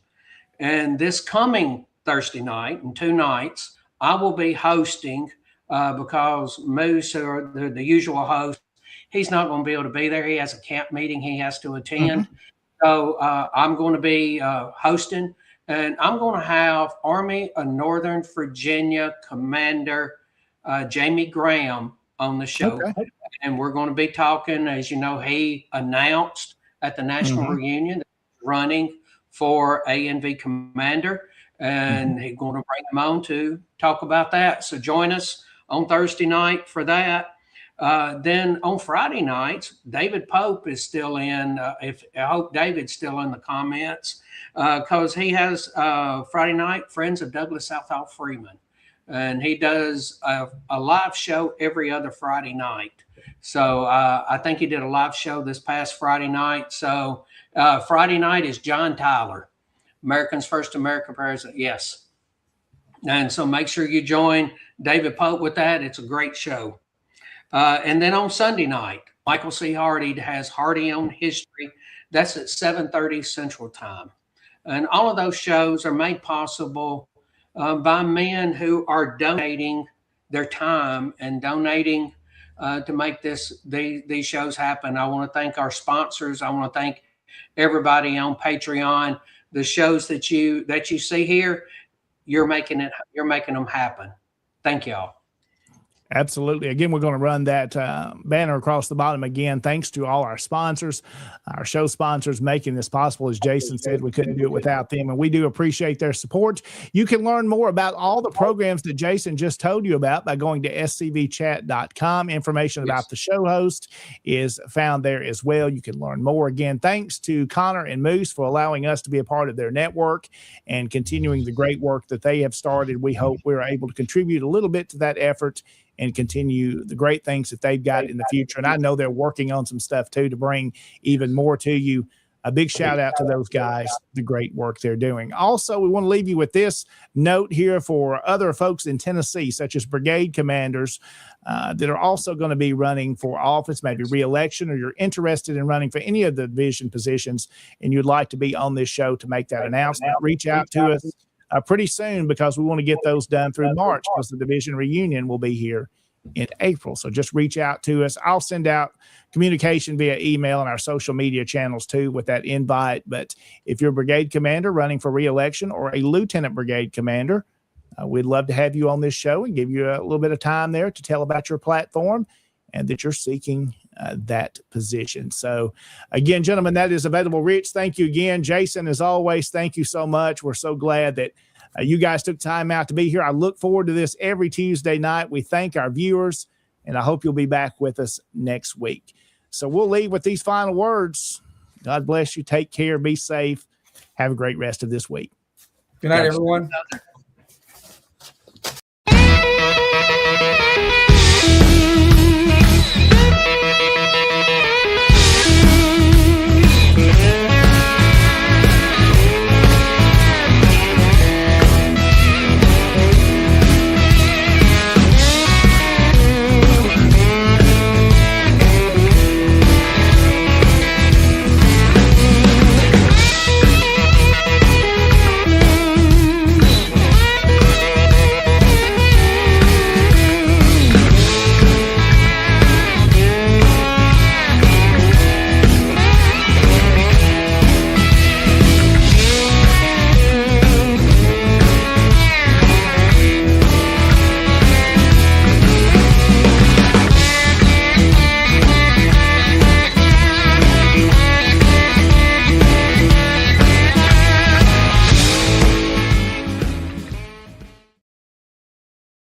And this coming Thursday night, in 2 nights, I will be hosting because Moose, or the usual host, he's not going to be able to be there. He has a camp meeting he has to attend. So I'm going to be hosting, and I'm going to have Army of Northern Virginia Commander Jamie Graham on the show. Okay. And we're going to be talking, as you know, he announced at the National Reunion running for ANV Commander, and he's going to bring him on to talk about that. So join us on Thursday night for that. Then on Friday nights, David Pope is still in. I hope David's still in the comments because he has Friday night Friends of Douglas Southall Freeman, and he does a live show every other Friday night. So I think he did a live show this past Friday night. So Friday night is John Tyler, America's First American President. Yes. And so make sure you join David Pope with that. It's a great show. And then on Sunday night, Michael C. Hardy has Hardy on History. That's at 7:30 Central Time. And all of those shows are made possible by men who are donating their time and donating to make these shows happen. I want to thank our sponsors. I want to thank everybody on Patreon. The shows that you see here, you're making them happen. Thank y'all. Absolutely. Again, we're going to run that banner across the bottom again. Thanks to all our sponsors, our show sponsors making this possible. As Jason said, we couldn't do it without them, and we do appreciate their support. You can learn more about all the programs that Jason just told you about by going to scvchat.com. Information about the show host is found there as well. You can learn more. Again, thanks to Connor and Moose for allowing us to be a part of their network and continuing the great work that they have started. We hope we're able to contribute a little bit to that effort and continue the great things that they've got in the future. And I know they're working on some stuff too to bring even more to you. A big shout out to those guys, the great work they're doing. Also, we want to leave you with this note here for other folks in Tennessee, such as brigade commanders that are also going to be running for office, maybe re-election, or you're interested in running for any of the division positions and you'd like to be on this show to make that announcement. Reach out to us pretty soon because we want to get those done through March because the division reunion will be here in April. So just reach out to us. I'll send out communication via email and our social media channels too with that invite. But if you're a brigade commander running for re-election or a lieutenant brigade commander, we'd love to have you on this show and give you a little bit of time there to tell about your platform and that you're seeking that position. So again, gentlemen, that is Available Rich. Thank you again. Jason, as always, thank you so much. We're so glad that you guys took time out to be here. I look forward to this every Tuesday night. We thank our viewers, and I hope you'll be back with us next week. So we'll leave with these final words. God bless you. Take care. Be safe. Have a great rest of this week. Good night, everyone.